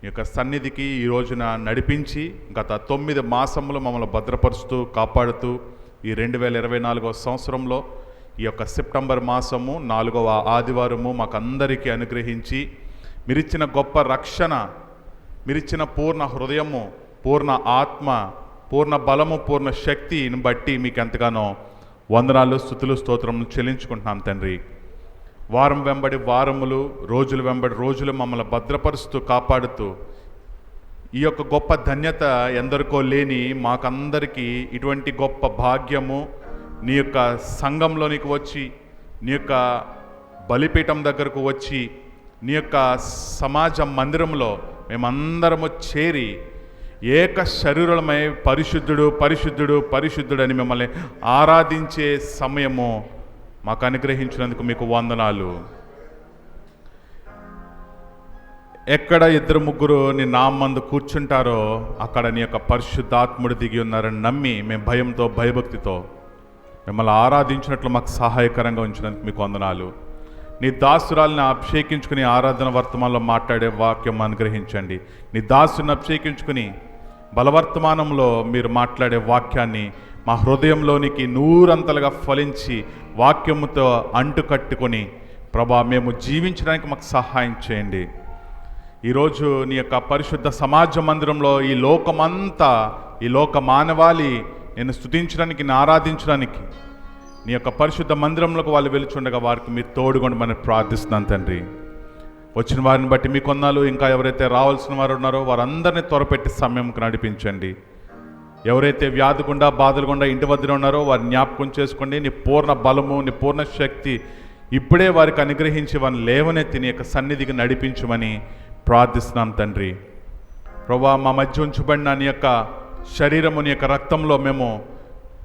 ఈ యొక్క సన్నిధికి ఈ రోజున నడిపించి గత 9 మాసములు మమ్మల్ని భద్రపరుస్తూ కాపాడుతూ ఈ 2024వ సంవత్సరంలో ఈ యొక్క సెప్టెంబర్ మాసము 4వ ఆదివారము మాకందరికీ అనుగ్రహించి మీరిచ్చిన గొప్ప రక్షణ, మీరిచ్చిన పూర్ణ హృదయము, పూర్ణ ఆత్మ, పూర్ణ బలము, పూర్ణ శక్తిని బట్టి మీకు ఎంతగానో వందనాలు, స్తుతులు, స్తోత్రములు చెల్లించుకుంటున్నాం తండ్రి. వారం వెంబడి వారములు, రోజులు వెంబడి రోజులు మమ్మల్ని భద్రపరుస్తూ కాపాడుతూ ఈ యొక్క గొప్ప ధన్యత ఎందరికో లేని మాకందరికీ ఇటువంటి గొప్ప భాగ్యము నీ యొక్క సంఘంలోనికి వచ్చి, నీ యొక్క బలిపీఠం దగ్గరకు వచ్చి, నీ యొక్క సమాజ మందిరంలో మేమందరము చేరి ఏక శరీరమై పరిశుద్ధుడు పరిశుద్ధుడు పరిశుద్ధుడు అని మిమ్మల్ని ఆరాధించే సమయము మాకు అనుగ్రహించినందుకు మీకు వందనాలు. ఎక్కడ 2-3 నీ నామందు కూర్చుంటారో అక్కడ నీ యొక్క పరిశుద్ధాత్ముడు దిగి ఉన్నారని నమ్మి మేము భయంతో భయభక్తితో మిమ్మల్ని ఆరాధించినట్లు మాకు సహాయకరంగా ఉంచినందుకు మీకు వందనాలు. నీ దాసురాలను అభిషేకించుకుని ఆరాధన వర్తమానంలో మాట్లాడే వాక్యం అనుగ్రహించండి. నీ దాసుని అభిషేకించుకుని బలవర్తమానంలో మీరు మాట్లాడే వాక్యాన్ని మా హృదయంలోనికి నూరంతలుగా ఫలించి వాక్యముతో అంటుకట్టుకొని ప్రభా మేము జీవించడానికి మాకు సహాయం చేయండి. ఈరోజు నీ యొక్క పరిశుద్ధ సమాజ మందిరంలో ఈ లోకమంతా, ఈ లోక మానవాళి నేను స్తుతించడానికి, నేను ఆరాధించడానికి నీ యొక్క పరిశుద్ధ మందిరంలోకి వాళ్ళు వెలుచుండగా వారికి మీరు తోడుగొండమని ప్రార్థిస్తున్నాను తండ్రి. వచ్చిన వారిని బట్టి మీ కొన్నాళ్ళు, ఇంకా ఎవరైతే రావాల్సిన వారు ఉన్నారో వారందరినీ త్వరపెట్టి సమయంకు నడిపించండి. ఎవరైతే వ్యాధి గుండా, బాధలు గుండా ఇంటి వద్ద ఉన్నారో వారిని జ్ఞాపకం చేసుకోండి. నీ పూర్ణ బలము, నీ పూర్ణ శక్తి ఇప్పుడే వారికి అనుగ్రహించి వారిని లేవనెత్తి నీ యొక్క సన్నిధికి నడిపించమని ప్రార్థిస్తున్నాం తండ్రి. ప్రభా, మా మధ్య ఉంచబడిన నీ యొక్క శరీరము, నీ యొక్క రక్తంలో మేము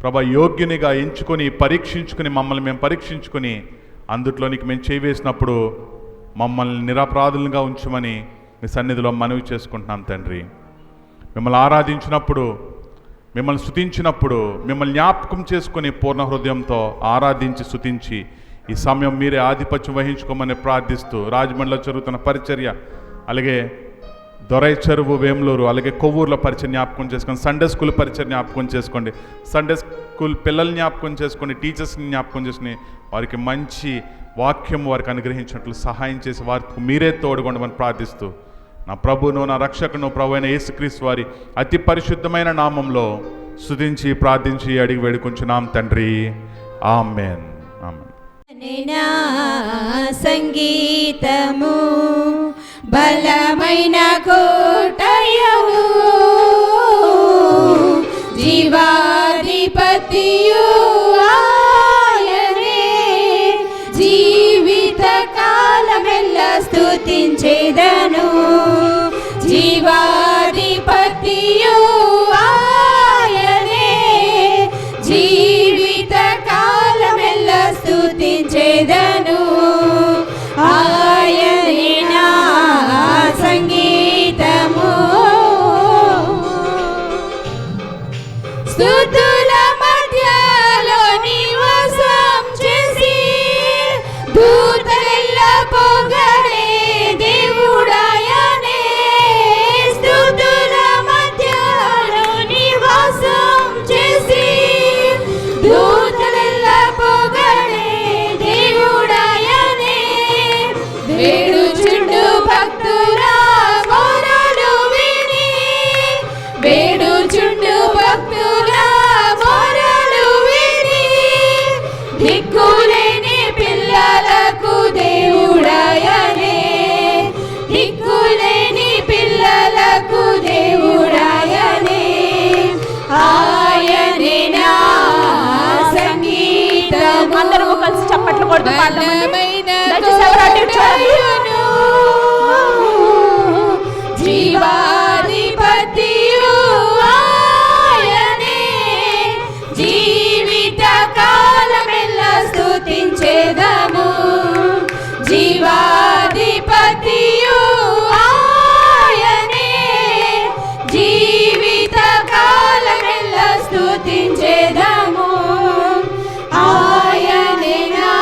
ప్రభా యోగ్యునిగా ఎంచుకొని పరీక్షించుకుని మమ్మల్ని మేము పరీక్షించుకుని అందుట్లోనికి మేము చేవేసినప్పుడు మమ్మల్ని నిరపరాధులుగా ఉంచమని మీ సన్నిధిలో మనవి చేసుకుంటున్నాం తండ్రి. మిమ్మల్ని ఆరాధించినప్పుడు, మిమ్మల్ని స్తుతించినప్పుడు మిమ్మల్ని జ్ఞాపకం చేసుకుని పూర్ణ హృదయంతో ఆరాధించి స్తుతించి ఈ సమయం మీరే ఆధిపత్యం వహించుకోమని ప్రార్థిస్తూ రాజమండ్రిలో జరుగుతున్న పరిచర్య, అలాగే దొరై చెరువు, వేములూరు, అలాగే కొవ్వూరులో పరిచయం జ్ఞాపకం చేసుకోండి. సండే స్కూల్ పరిచయం జ్ఞాపకం చేసుకోండి. సండే స్కూల్ పిల్లల్ని జ్ఞాపకం చేసుకోండి. టీచర్స్ని జ్ఞాపకం చేసుకుని వారికి మంచి వాక్యం వారికి అనుగ్రహించినట్లు సహాయం చేసి వారికి మీరే తోడుగొండమని ప్రార్థిస్తూ నా ప్రభును, నా రక్షకును, ప్రభు అయిన యేసుక్రీస్తు వారి అతి పరిశుద్ధమైన నామంలో స్తుతించి ప్రార్థించి అడిగి వేడుకుంటున్నాం తండ్రి. ఆమేన్. సంగీతము బలమైన కోటయము, జీవాధిపతియు ఆయనే, జీవిత కాలమెల్ల స్తుతించెదను. జీవాధిపతియు ఆయనే, జీవిత కాలమెల్ల స్తుతించెదను. ఆయనే నా సంగీతము. స్తుతుల మధ్యలో నివాసం చేసి దూతలెల్ల పొగడే దేవుడాయనే. స్తుతుల మధ్యలో నివాసం చేసి దూతలెల్ల పొగడే దేవుడాయనే. వేడుచుండు భక్తుల మొరలు విని, వేడుచుండు భక్తుల మొరలు విని, దిక్కులేని పిల్లలకు దేవుడాయనే. దిక్కులేని పిల్లలకు దేవుడాయనే. ఆయనే నా సంగీతం. అందరూ కలిసి చప్పట్లు కొడుతూ జీవాధిపతియు ఆయనే, జీవిత కాలమెల్ల స్తుతించెదము. జీవాధిపతియు ఆయనే, జీవిత కాలమెల్ల స్తుతించెదము. ఆయనే నా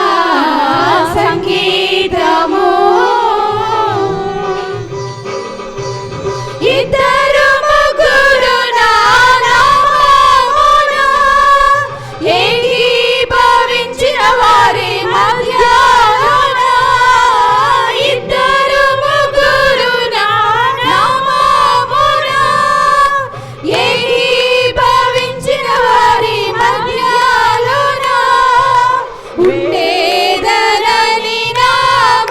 సంగీతము. ఇద్దరు ముగ్గురు నా నామమున ఏకీభవించిన వారి మధ్యలోన, ఇద్దరు ముగ్గురు నా నామమున ఏకీభవించిన వారి మధ్యలోన ఉండేదనని నా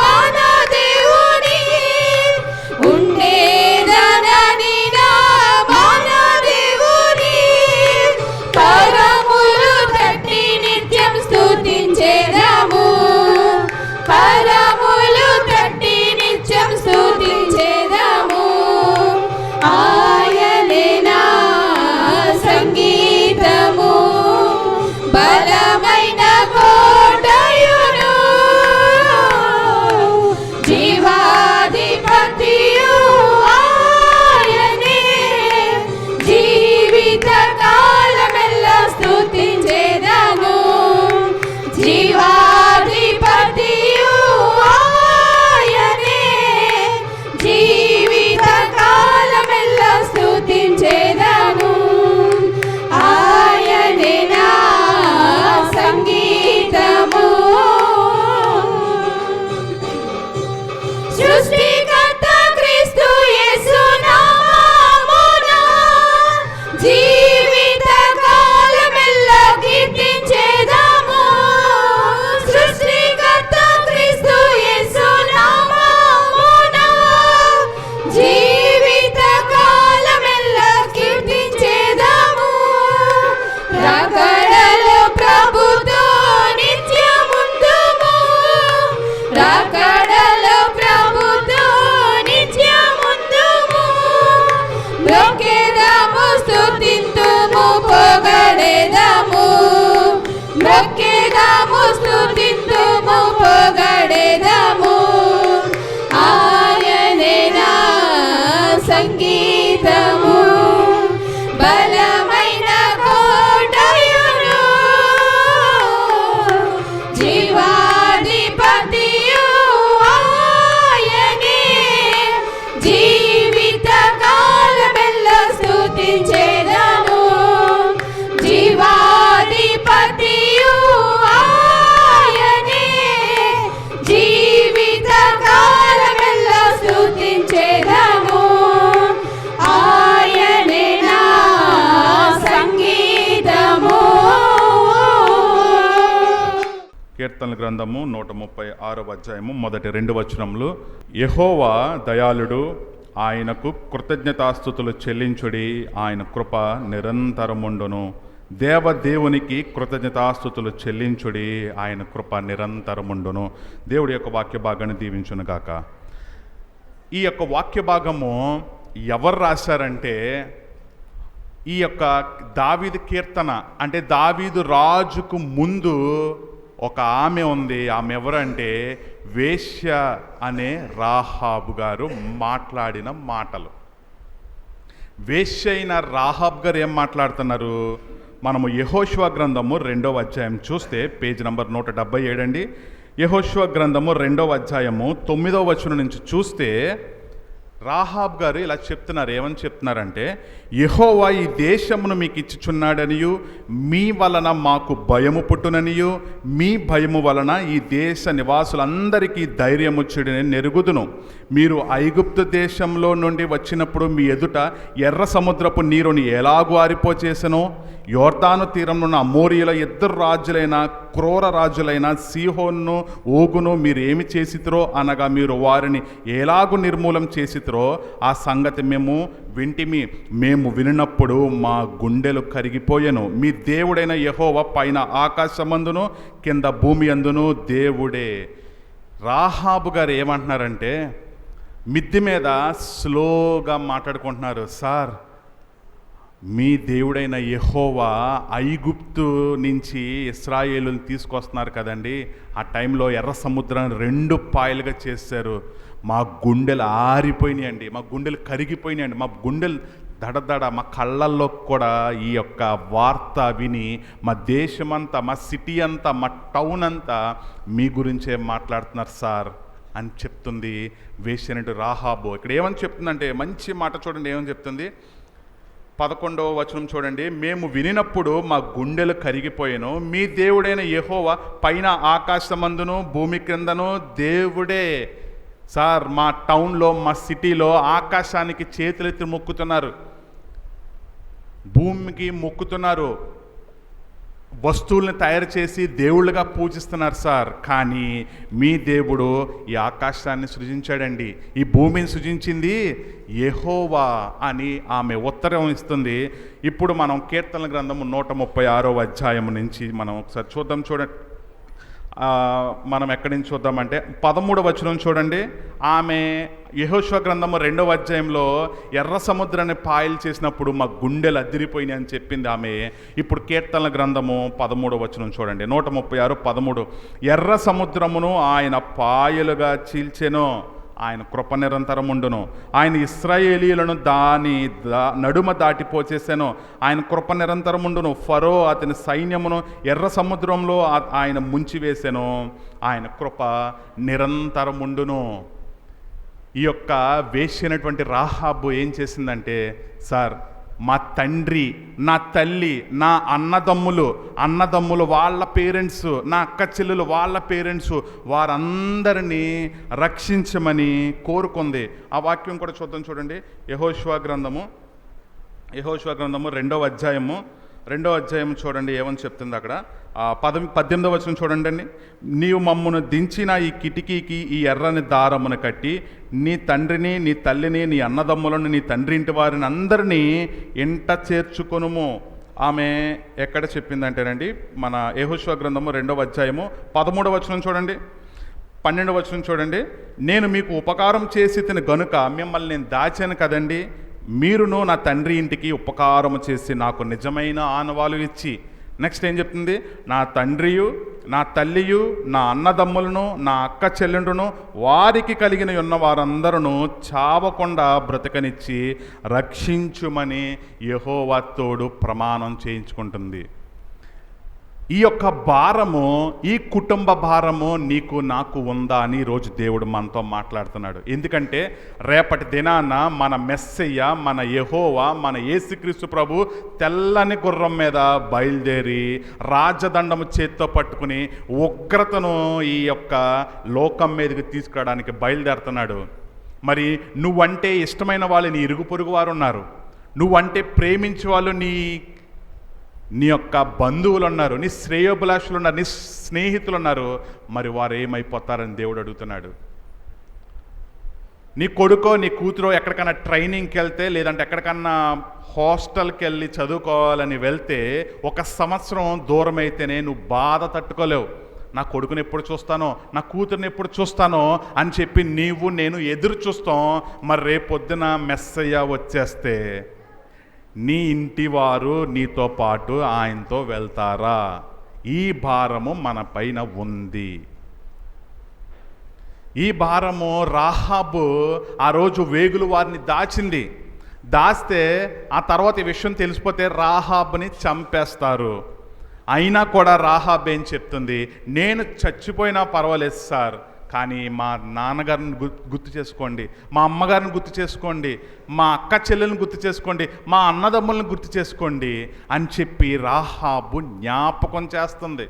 మన దేవుని, ఉండేదనని నా మన దేవుని కరములు తట్టి నిత్యం స్తుతించెదము, కరములు తట్టి నిత్యం స్తుతించెదము. ఆయనే నా సంగీతము, బలమైన కోటయును, జీవాధిపతియు ఆయనే, జీవిత కాలమెల్లా స్తుతించెదను, జీవాధిపతియు ఆయనే, జీవిత కాలమెల్లా స్తుతించెదను. ఆయనే నా సంగీతము. సృష్టికర్త క్రీస్తు యేసు నామమున జీవిత కాలమెల్లా కీర్తించెదము, సృష్టికర్త క్రీస్తు యేసు నామమున జీవిత కాలమెల్లా కీర్తించెదము. రాకడలో ప్రభుతో నిత్యముందుము, రాకడలో ప్రభుతో నిత్యముందుము. మ్రొక్కెదము స్తుతింతుము పొగడెదము, మ్రొక్కెదము స్తుతింతుము పొగడెదము. ఆయనే నా సంగీతము, బలమైన కోటయును, జీవాధిపతియు ఆయనే, జీవిత కాలమెల్లా స్తుతించెదను, జీవాధిపతియు ఆయనే, జీవిత కాలమెల్లా స్తుతించెదను. ఆయనే నా సంగీతము. కీర్తనల గ్రంథము 136వ అధ్యాయము మొదటి 2 వచనములు. యెహోవా దయాళుడు, ఆయనకు కృతజ్ఞతాస్తుతులు చెల్లించుడి, ఆయన కృప నిరంతరముండును. దేవదేవునికి కృతజ్ఞతాస్తుతులు చెల్లించుడి, ఆయన కృప నిరంతరముండును. దేవుడి యొక్క వాక్య భాగాన్ని దీవించునుగాక. ఈ యొక్క వాక్య భాగము ఎవరు రాశారంటే, ఈ యొక్క దావీదు కీర్తన అంటే దావీదు రాజుకు ముందు ఒక ఆమె ఉంది. ఆమె ఎవరంటే వేశ్య అనే రాహాబు గారు మాట్లాడిన మాటలు. వేశ్య అయిన రాహాబ్ గారు ఏం మాట్లాడుతున్నారు? మనము యెహోషువ గ్రంథము 2వ అధ్యాయం చూస్తే పేజ్ నంబర్ 177 అండి. యెహోషువ గ్రంథము 2వ అధ్యాయము 9వ వచనం నుంచి చూస్తే రాహాబ్ గారు ఇలా చెప్తున్నారు. ఏమని చెప్తున్నారంటే, యెహోవా ఈ దేశమును మీకు ఇచ్చుచున్నాడనియు, మీ వలన మాకు భయము పుట్టుననియు, మీ భయము వలన ఈ దేశ నివాసులందరికీ ధైర్యముచ్చుడని నెరుగుదును. మీరు ఐగుప్తు దేశంలో నుండి వచ్చినప్పుడు మీ ఎదుట ఎర్ర సముద్రపు నీరుని ఎలాగూ ఆరిపోచేసెనో, యోర్దాను తీరంలో అమోరీయుల 2 రాజులైన క్రూర రాజులైన సీహోను ఓగును మీరు ఏమి చేసిరో అనగా మీరు వారిని ఎలాగూ నిర్మూలం చేసిరో ఆ సంగతి మేము వింటిమి. మేము వినినప్పుడు మా గుండెలు కరిగిపోయెను. మీ దేవుడైన యెహోవా పైన ఆకాశమందును కింద భూమి అందును దేవుడే. రాహాబు గారు ఏమంటున్నారంటే, మిద్దె మీద స్లోగా మాట్లాడుకుంటున్నారు. సార్, మీ దేవుడైన యెహోవా ఐగుప్తు నుంచి ఇశ్రాయేలుని తీసుకొస్తున్నారు కదండి, ఆ టైంలో ఎర్ర సముద్రాన్ని 2 పాయలుగా చేశారు. మా గుండెలు ఆరిపోయినాయండి, మా గుండెలు కరిగిపోయినాయండి, మా గుండెలు దడదడ, మా కళ్ళల్లో కూడా ఈ యొక్క వార్త విని మా దేశమంతా, మా సిటీ అంతా, మా టౌన్ అంతా మీ గురించే మాట్లాడుతున్నారు సార్ అని చెప్తుంది వేశ్యనటి రాహాబు. ఇక్కడ ఏమని చెప్తుందంటే మంచి మాట చూడండి, ఏమని చెప్తుంది. 11వ వచనం చూడండి. మేము వినినప్పుడు మా గుండెలు కరిగిపోయాను, మీ దేవుడైన యెహోవా పైన ఆకాశమందును భూమి క్రిందను దేవుడే. సార్, మా టౌన్లో మా సిటీలో ఆకాశానికి చేతులెత్తి మొక్కుతున్నారు, భూమికి మొక్కుతున్నారు, వస్తువుల్ని తయారు చేసి దేవుళ్ళుగా పూజిస్తున్నారు సార్. కానీ మీ దేవుడు ఈ ఆకాశాన్ని సృజించాడండి, ఈ భూమిని సృజించింది యెహోవా అని ఆమె ఉత్తరం ఇస్తుంది. ఇప్పుడు మనం కీర్తనల గ్రంథము 136వ అధ్యాయం నుంచి మనం ఒకసారి చూద్దాం. చూడండి, మనం ఎక్కడి నుంచి చూద్దామంటే 13వ వచనం చూడండి. ఆమె యెహోషువ గ్రంథము 2వ అధ్యాయంలో ఎర్ర సముద్రాన్ని పాయలు చేసినప్పుడు మా గుండెలు అదిరిపోయినాయి అని చెప్పింది ఆమె. ఇప్పుడు కీర్తనల గ్రంథము 13వ వచనం చూడండి, 136:13. ఎర్ర సముద్రమును ఆయన పాయలుగా చీల్చెను, ఆయన కృప నిరంతరం ఉండును. ఆయన ఇశ్రాయేలీయులను దాని నడుమ దాటిపోచేసాను, ఆయన కృప నిరంతరం ఉండును. ఫరో అతని సైన్యమును ఎర్ర సముద్రంలో ఆయన ముంచివేశాను, ఆయన కృప నిరంతరం ఉండును. ఈ యొక్క వేశ్యైనటువంటి రాహాబు ఏం చేసిందంటే, సార్, మా తండ్రి, నా తల్లి, నా అన్నదమ్ములు వాళ్ళ పేరెంట్స్, నా అక్క చెల్లెలు వాళ్ళ పేరెంట్స్, వారందరినీ రక్షించమని కోరుకుంది. ఆ వాక్యం కూడా చూద్దాం. చూడండి, యెహోషువ గ్రంథము 2వ అధ్యాయం చూడండి ఏమని చెప్తుంది అక్కడ. 18వ వచనం చూడండి అండి. నీవు మమ్మను దించిన ఈ కిటికీకి ఈ ఎర్రని దారమును కట్టి నీ తండ్రిని, నీ తల్లిని, నీ అన్నదమ్ములను, నీ తండ్రి ఇంటి వారిని అందరినీ ఇంట చేర్చుకొనుము. ఆమె ఎక్కడ చెప్పిందంటేనండి, మన యెహోషువ గ్రంథము 2వ అధ్యాయము 13వ వచనం చూడండి, 12వ వచనం చూడండి. నేను మీకు ఉపకారం చేసి తిని గనుక మిమ్మల్ని నేను దాచాను కదండి, మీరును నా తండ్రి ఇంటికి ఉపకారము చేసి నాకు నిజమైన ఆనవాలు ఇచ్చి. నెక్స్ట్ ఏం చెప్తుంది, నా తండ్రియు, నా తల్లియు, నా అన్నదమ్ములను, నా అక్క చెల్లెండును, వారికి కలిగిన ఉన్న వారందరూ చావకుండా బ్రతకనిచ్చి రక్షించుమని యెహోవా తోడు ప్రమాణం చేయించుకుంటుంది. ఈ యొక్క భారము, ఈ కుటుంబ భారము నీకు నాకు ఉందా అని ఈరోజు దేవుడు మనతో మాట్లాడుతున్నాడు. ఎందుకంటే రేపటి దినాన మన మెస్సయ్య, మన యెహోవా, మన యేసుక్రీస్తు ప్రభు తెల్లని గుర్రం మీద బయలుదేరి రాజదండము చేత్తో పట్టుకుని ఉగ్రతను ఈ యొక్క లోకం మీదకి తీసుకురావడానికి బయలుదేరుతున్నాడు. మరి నువ్వంటే ఇష్టమైన వాళ్ళు నీ ఇరుగు పొరుగు వారు ఉన్నారు, నువ్వంటే ప్రేమించే వాళ్ళు నీ యొక్క బంధువులు ఉన్నారు, నీ శ్రేయోభిలాషులు ఉన్నారు, నీ స్నేహితులు ఉన్నారు. మరి వారు ఏమైపోతారని దేవుడు అడుగుతున్నాడు. నీ కొడుకో నీ కూతురో ఎక్కడికన్నా ట్రైనింగ్కి వెళ్తే, లేదంటే ఎక్కడికన్నా హాస్టల్కి వెళ్ళి చదువుకోవాలని వెళ్తే 1 సంవత్సరం దూరం అయితేనే నువ్వు బాధ తట్టుకోలేవు. నా కొడుకుని ఎప్పుడు చూస్తానో, నా కూతురిని ఎప్పుడు చూస్తానో అని చెప్పి నీవు నేను ఎదురు చూస్తాం. మరి రేపొద్దున మెస్సయ్య వచ్చేస్తే నీ ఇంటి వారు నీతో పాటు ఆయనతో వెళ్తారా? ఈ భారము మన పైన ఉంది. ఈ భారము రాహాబు ఆ రోజు వేగులు వారిని దాస్తే ఆ తర్వాత ఈ విషయం తెలిసిపోతే రాహాబుని చంపేస్తారు. అయినా కూడా రాహాబ్ ఏం చెప్తుంది, నేను చచ్చిపోయినా పర్వాలేదు సార్, కానీ మా నాన్నగారిని గుర్తు చేసుకోండి, మా అమ్మగారిని గుర్తు చేసుకోండి, మా అక్క చెల్లెలను గుర్తు చేసుకోండి, మా అన్నదమ్ములను గుర్తు చేసుకోండి అని చెప్పి రాహాబు జ్ఞాపకం చేస్తుంది.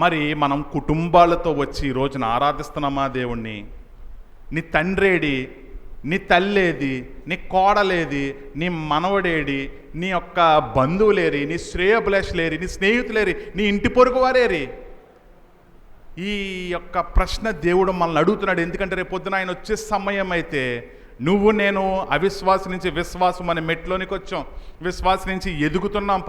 మరి మనం కుటుంబాలతో వచ్చి ఈ రోజున ఆరాధిస్తున్నామా దేవుణ్ణి? నీ తండ్రేడి, నీ తల్లేది, నీ కోడలేది, నీ మనవడేడి, నీ యొక్క బంధువులేరి, నీ శ్రేయోభిలాషులేరి, నీ స్నేహితులేరి, నీ ఇంటి పొరుగు వారేరి? ఈ యొక్క ప్రశ్న దేవుడు మనల్ని అడుగుతున్నాడు. ఎందుకంటే రేపొద్దున ఆయన వచ్చే సమయం అయితే నువ్వు నేను అవిశ్వాసం నుంచి విశ్వాసం అనే మెట్లోనికి వచ్చాం, విశ్వాసం నుంచి ఎదుగుతున్నాం,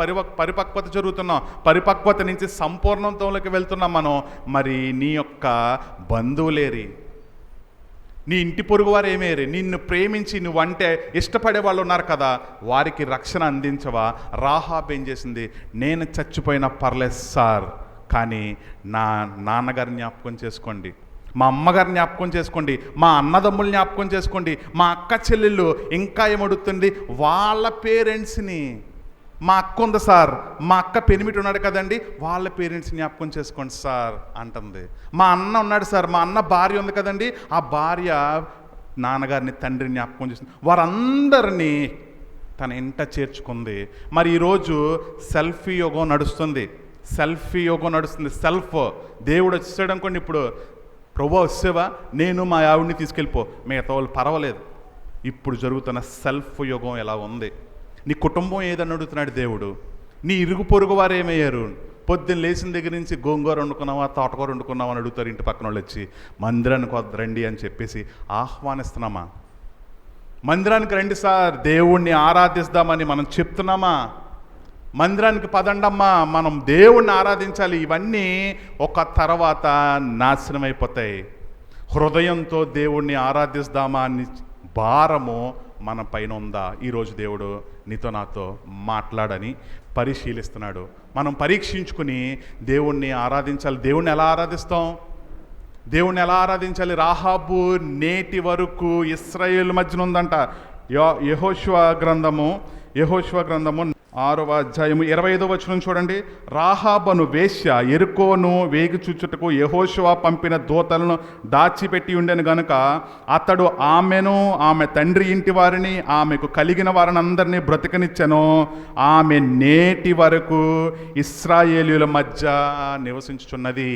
పరిపక్వత జరుగుతున్నాం, పరిపక్వత నుంచి సంపూర్ణత్వంలోకి వెళ్తున్నాం మనం. మరి నీ యొక్క బంధువులేరి, నీ ఇంటి పొరుగు వారు ఏమేరి? నిన్ను ప్రేమించి నువ్వంటే ఇష్టపడే వాళ్ళు ఉన్నారు కదా, వారికి రక్షణ అందించవా? రాహాబ్ ఏం చేసింది, నేను చచ్చిపోయినా పర్లేదు సార్, కానీ నా నాన్నగారిని జ్ఞాపకం చేసుకోండి, మా అమ్మగారిని జ్ఞాపకం చేసుకోండి, మా అన్నదమ్ములు జ్ఞాపకం చేసుకోండి, మా అక్క చెల్లెళ్ళు ఇంకా ఏమడుగుతుంది, వాళ్ళ పేరెంట్స్ని మా అక్క ఉంది సార్, మా అక్క పెనిమిటి ఉన్నాడు కదండి, వాళ్ళ పేరెంట్స్ జ్ఞాపకం చేసుకోండి సార్ అంటుంది. మా అన్న ఉన్నాడు సార్, మా అన్న భార్య ఉంది కదండి, ఆ భార్య నాన్నగారిని తండ్రిని జ్ఞాపకం చేస్తుంది. వారందరినీ తన ఇంట చేర్చుకుంది. మరి ఈరోజు సెల్ఫీ యుగం నడుస్తుంది. సెల్ఫ్ దేవుడు వచ్చాడు అనుకోండి, ఇప్పుడు ప్రభు వచ్చేవా, నేను మా ఆవిడ్ని తీసుకెళ్ళిపో, మిగతా వాళ్ళు పర్వాలేదు. ఇప్పుడు జరుగుతున్న సెల్ఫ్ యుగం ఎలా ఉంది? నీ కుటుంబం ఏదని అడుగుతున్నాడు దేవుడు. నీ ఇరుగు పొరుగు వారు ఏమయ్యారు? పొద్దున్న లేచిన దగ్గర నుంచి గోంగూర వండుకున్నావా, తోటకూర వండుకున్నావా అని అడుగుతారు ఇంటి పక్కన వాళ్ళు వచ్చి. మందిరానికి వద్దండి అని చెప్పేసి ఆహ్వానిస్తున్నామా? మందిరానికి రండి సార్, దేవుణ్ణి ఆరాధిస్తామని మనం చెప్తున్నామా? మందిరానికి పదండమ్మా, మనం దేవుణ్ణి ఆరాధించాలి. ఇవన్నీ ఒక తర్వాత నాశనం అయిపోతాయి. హృదయంతో దేవుణ్ణి ఆరాధిస్తామా అని భారము మన పైన ఉందా? ఈరోజు దేవుడు నీతో నాతో మాట్లాడని పరిశీలిస్తున్నాడు. మనం పరీక్షించుకుని దేవుణ్ణి ఆరాధించాలి. దేవుణ్ణి ఎలా ఆరాధించాలి? రాహాబు నేటి వరకు ఇశ్రాయేలు మధ్యన ఉందంట. యెహోషువ గ్రంథము 6వ అధ్యాయము 25వ వచనం చూడండి. రాహాబను వేశ్య యెరికోను వేగి చూచుటకు యెహోషువ పంపిన దూతలను దాచిపెట్టి ఉండెను గనుక అతడు ఆమెను, ఆమె తండ్రి ఇంటి వారిని, ఆమెకు కలిగిన వారిని అందరినీ బ్రతికనిచ్చెను. ఆమె నేటి వరకు ఇశ్రాయేలీయుల మధ్య నివసించుచున్నది.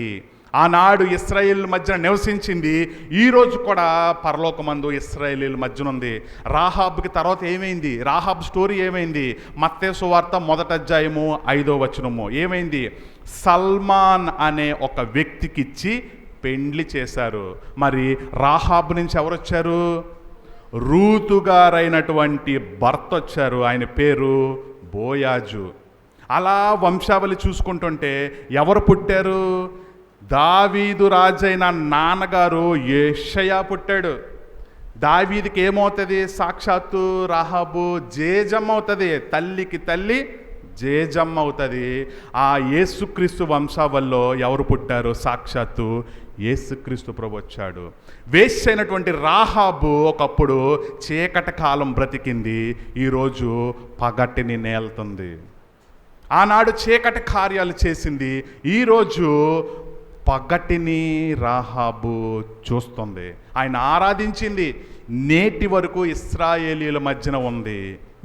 ఆనాడు ఇశ్రాయేలీయుల మధ్య నివసించింది, ఈరోజు కూడా పరలోకమందు ఇశ్రాయేలీయుల మధ్యన ఉంది. రాహాబుకి తర్వాత ఏమైంది? రాహాబ్ స్టోరీ ఏమైంది? మత్తయి సువార్త 1వ అధ్యాయము 5వ వచనము ఏమైంది? సల్మాన్ అనే ఒక వ్యక్తికి ఇచ్చి పెండ్లి చేశారు. మరి రాహాబ్ నుంచి ఎవరు వచ్చారు? రూతు గారైనటువంటి భర్త వచ్చారు. ఆయన పేరు బోయాజు. అలా వంశావళి చూసుకుంటుంటే ఎవరు పుట్టారు? దావీదు రాజైన నాన్నగారు యెషయా పుట్టాడు. దావీదికి ఏమవుతుంది? సాక్షాత్తు రాహాబు జేజమ్మ అవుతుంది. తల్లికి తల్లి జేజమ్మ అవుతుంది. ఆ యేసుక్రీస్తు వంశావల్లో ఎవరు పుట్టారు? సాక్షాత్తు యేసుక్రీస్తు ప్రభు వచ్చాడు. వేశ్య అయినటువంటి రాహాబు ఒకప్పుడు చీకటి కాలం బ్రతికింది, ఈరోజు పగటిని నేలుతుంది. ఆనాడు చీకటి కార్యాలు చేసింది, ఈరోజు పగటిని రాహాబు చూస్తుంది. ఆయన ఆరాధించింది. నేటి వరకు ఇశ్రాయేలీయుల మధ్యన ఉంది,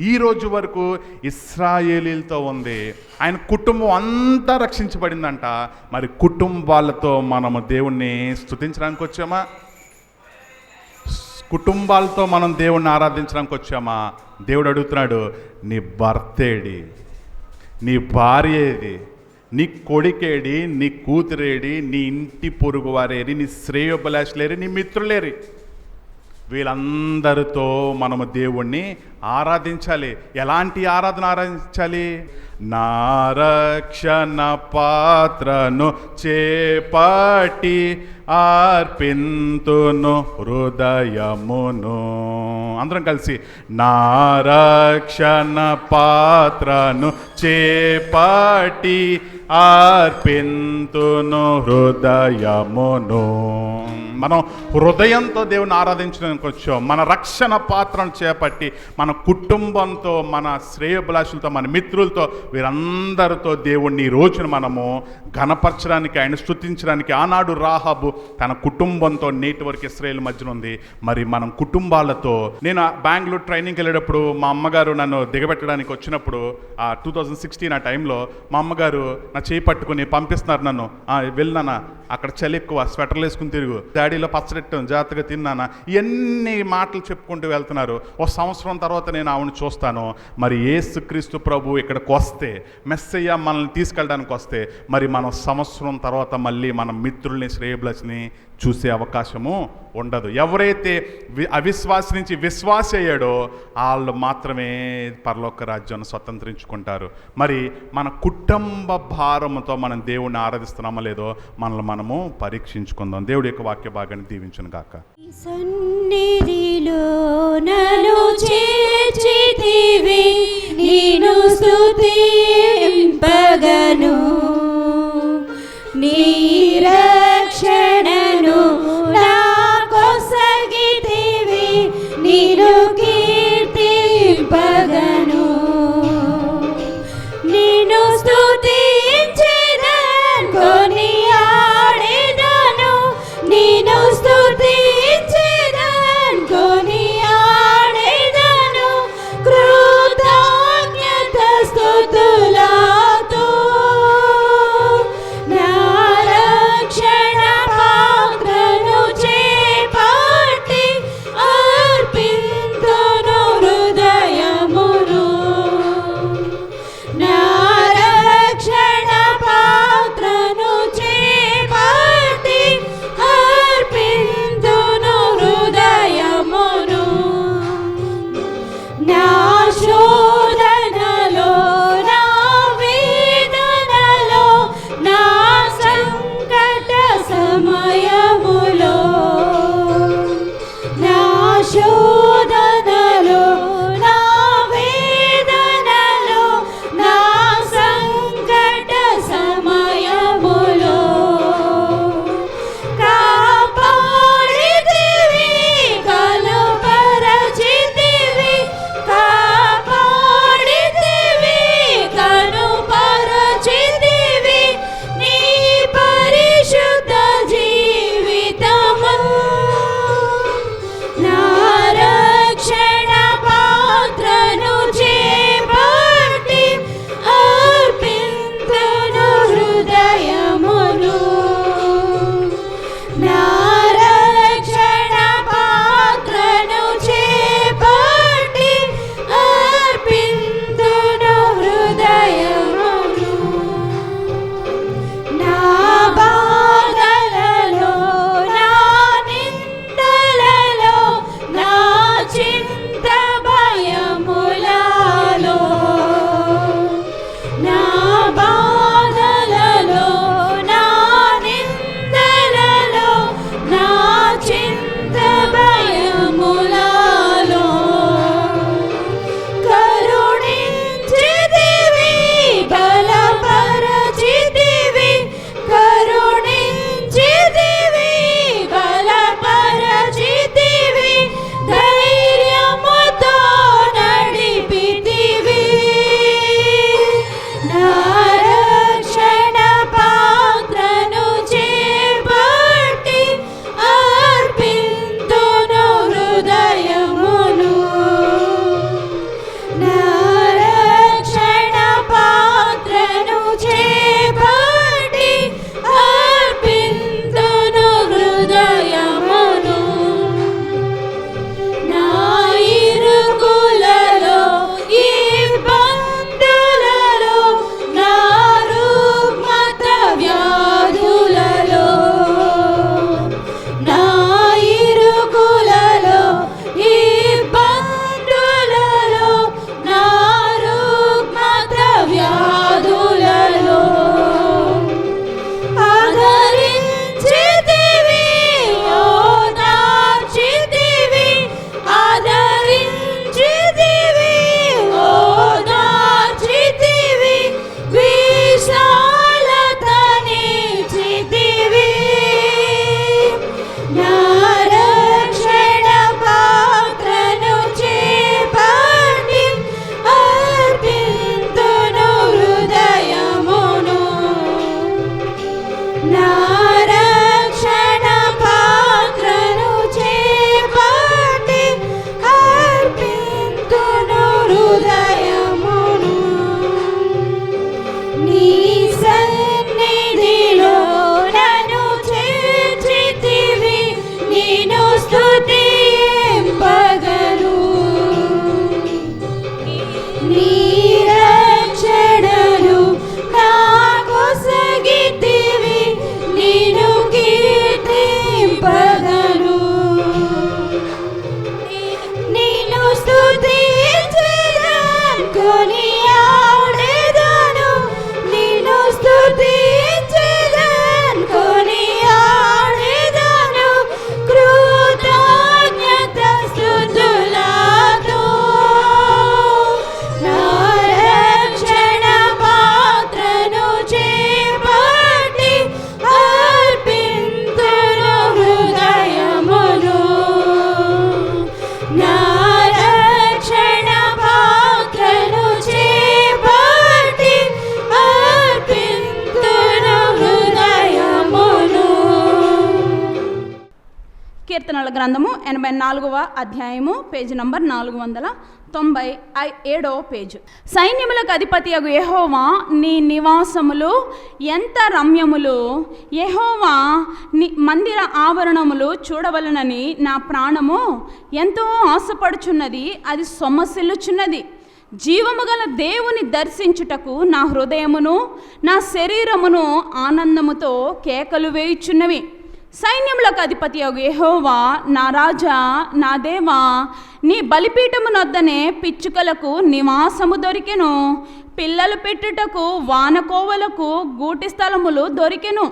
ఈ రోజు వరకు ఇశ్రాయేలీలతో ఉంది. ఆయన కుటుంబం అంతా రక్షించబడిందంట. మరి కుటుంబాలతో మనము దేవుణ్ణి స్తుతించడానికి వచ్చామా? కుటుంబాలతో మనం దేవుణ్ణి ఆరాధించడానికి వచ్చామా? దేవుడు అడుగుతున్నాడు, నీ భర్తేడి, నీ భార్య ఏది, నీ కొడుకేడి, నీ కూతురేడి, నీ ఇంటి పొరుగు వారేరి, నీ శ్రేయోభిలాషులేరి, నీ మిత్రులేరి. వీళ్ళందరితో మనము దేవుణ్ణి ఆరాధించాలి. ఎలాంటి ఆరాధించాలి? నా రక్షణ పాత్రను చేపట్టి అర్పింతును హృదయమును. అందరం కలిసి నా రక్షణ పాత్రను చేపట్టి అర్పింతును హృదయమును. మనం హృదయంతో దేవుని ఆరాధించడానికి వచ్చాం. మన రక్షణ పాత్రను చేపట్టి మన కుటుంబంతో, మన శ్రేయోభిలాషులతో, మన మిత్రులతో, వీరందరితో దేవుణ్ణి ఈ రోజున మనము ఘనపరచడానికి, ఆయన స్తుతించడానికి. ఆనాడు రాహాబు తన కుటుంబంతో నేటి వరకు ఇశ్రాయేలు మధ్యన ఉంది. మరి మనం కుటుంబాలతో, నేను బెంగళూరు ట్రైనింగ్కి వెళ్ళేటప్పుడు మా అమ్మగారు నన్ను దిగబెట్టడానికి వచ్చినప్పుడు 2016 ఆ టైంలో మా అమ్మగారు నా చేయి పట్టుకుని పంపిస్తున్నారు నన్ను. వెళ్ళినానా, అక్కడ చలి ఎక్కువ, స్వెటర్లు వేసుకుని తిరుగు, డాడీలో పచ్చడెట్టం, జాగ్రత్తగా తిన్నానా, ఇవన్నీ మాటలు చెప్పుకుంటూ వెళ్తున్నారు. ఒక సంవత్సరం తర్వాత నేను ఆవిడని చూస్తాను. మరి యేసుక్రీస్తు ప్రభు ఇక్కడికి వస్తే, మెస్సయ్య మనల్ని తీసుకెళ్ళడానికి వస్తే, మరి మనం సంవత్సరం తర్వాత మళ్ళీ మన మిత్రుల్ని, శ్రేయభిలాషుల్ని చూసే అవకాశము ఉండదు. ఎవరైతే అవిశ్వాసి నుంచి విశ్వాసి అయ్యాడో వాళ్ళు మాత్రమే పరలోక రాజ్యాన్ని స్వతంత్రించుకుంటారు. మరి మన కుటుంబ భారముతో మనం దేవుణ్ణి ఆరాధిస్తున్నామో లేదో మనల్ని మనము పరీక్షించుకుందాం. దేవుడి యొక్క వాక్య భాగాన్ని దీవించును గాక. సన్నిధిలో నన్ను చేర్చితివి, నిన్ను స్తుతింపగను, నీ రక్షణను నాకొసగితివి, నిన్ను కీర్తింపగను. గ్రంథము 84వ అధ్యాయము పేజీ నంబర్ 497వ పేజు. సైన్యములకు అధిపతియగు యెహోవా నీ నివాసములు ఎంత రమ్యములు, యెహోవా నీ మందిర ఆవరణములు చూడవలనని నా ప్రాణము ఎంతో ఆశపడుచున్నది, అది సొమ్మసిల్లుచున్నది. జీవము గల దేవుని దర్శించుటకు నా హృదయమును నా శరీరమును ఆనందముతో కేకలు వేయుచున్నవి. సైన్యములకు అధిపతి యెహోవా నా రాజా నా దేవా, నీ బలిపీఠమునొద్దనే పిచ్చుకలకు నివాసము దొరికెను, పిల్లలు పెట్టుటకు వానకోవలకు గూటి స్థలములు దొరికెను.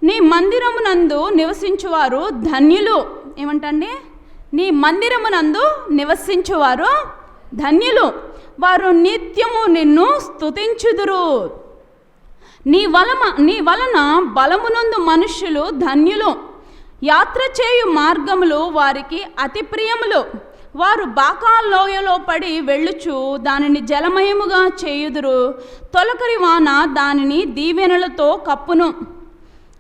నీ మందిరమునందు నివసించువారు ధన్యులు. ఏమంటండి? నీ మందిరమునందు నివసించువారు ధన్యులు, వారు నిత్యము నిన్ను స్తుతించుదురు. నీ వలన బలమునందు మనుష్యులు ధన్యులు, యాత్ర చేయు మార్గములు వారికి అతి ప్రియములు. వారు బాకాలోయలో పడి వెళ్ళుచు దానిని జలమయముగా చేయుదురు, తొలకరి వాన దానిని దీవెనలతో కప్పును.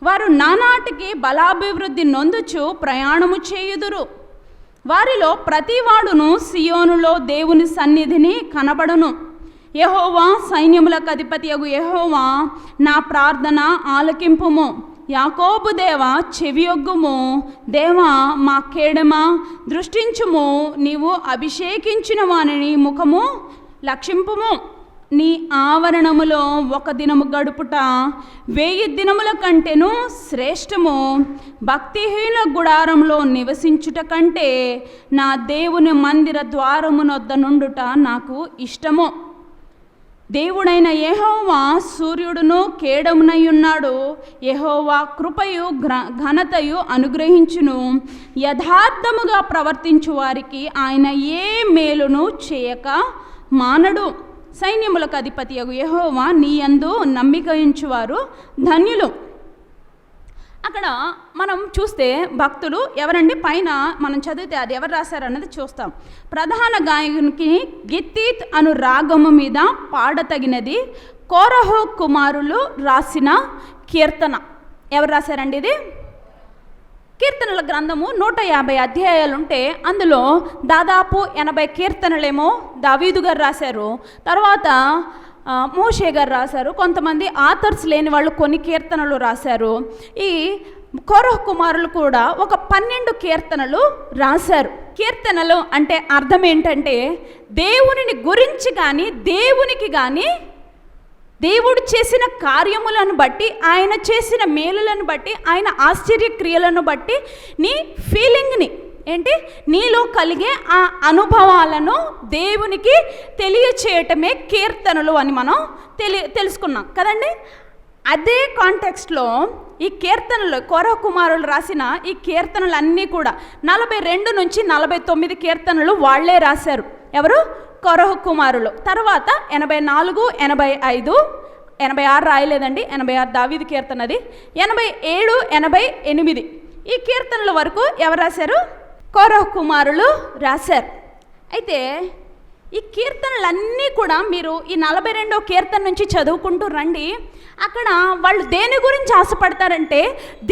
వారు నానాటికి బలాభివృద్ధి నొందుచు ప్రయాణము చేయుదురు. వారిలో ప్రతివాడును సియోనులో దేవుని సన్నిధిని కనబడును. యెహోవా సైన్యములకు అధిపతియగు యెహోవా నా ప్రార్థన ఆలకింపుము. యాకోబు దేవా చెవియొగ్గుము. దేవా మా కేడమా దృష్టించుము. నీవు అభిషేకించిన వానిని ముఖము లక్షింపుము. నీ ఆవరణములో ఒక దినము గడుపుట 1000 దినముల కంటేను శ్రేష్టము. భక్తిహీన గుడారంలో నివసించుట కంటే నా దేవుని మందిర ద్వారమునొద్ద నుండుట నాకు ఇష్టము. దేవుడైన యెహోవా సూర్యుడును కేడమునయున్నాడు. యెహోవా కృపయు ఘనతయు అనుగ్రహించును. యథార్థముగా ప్రవర్తించు వారికి ఆయన ఏ మేలును చేయక మానడు. సైన్యములకు అధిపతియగు యెహోవా నీ యందు నమ్మిక ఉంచువారు ధన్యులు. అక్కడ మనం చూస్తే భక్తులు ఎవరండి? పైన మనం చదివితే అది ఎవరు రాశారన్నది చూస్తాం. ప్రధాన గాయకునికి గిత్తీత్ అను రాగము మీద పాడతగినది కోరహు కుమారులు రాసిన కీర్తన. ఎవరు రాశారండి ఇది? కీర్తనల గ్రంథము 150 అధ్యాయాలుంటే అందులో దాదాపు 80 కీర్తనలేమో దావీదు గారు రాశారు, తర్వాత మోషే గారు రాశారు, కొంతమంది ఆథర్స్ లేని వాళ్ళు కొన్ని కీర్తనలు రాశారు. ఈ కోరహు కుమారులు కూడా ఒక 12 కీర్తనలు రాశారు. కీర్తనలు అంటే అర్థం ఏంటంటే దేవునిని గురించి కానీ దేవునికి కానీ దేవుడు చేసిన కార్యములను బట్టి, ఆయన చేసిన మేలులను బట్టి, ఆయన ఆశ్చర్యక్రియలను బట్టి నీ ఫీలింగ్ని ఏంటి నీలో కలిగే ఆ అనుభవాలను దేవునికి తెలియచేయటమే కీర్తనలు అని మనం తెలుసుకున్నాం కదండి. అదే కాంటెక్స్ట్లో ఈ కీర్తనలు కోరహు కుమారులు రాసిన ఈ కీర్తనలన్నీ కూడా 42 నుంచి 49 కీర్తనలు వాళ్లే రాశారు. ఎవరు? కోరహు కుమారులు. తర్వాత 84, 85, 86 రాయలేదండి, 86 దావీదు కీర్తనది, 87, 88 ఈ కీర్తనల వరకు ఎవరు రాశారు? కోరహు కుమారులు రాశారు. అయితే ఈ కీర్తనలన్నీ కూడా మీరు ఈ 42వ కీర్తన నుంచి చదువుకుంటూ రండి. అక్కడ వాళ్ళు దేని గురించి ఆశపడతారంటే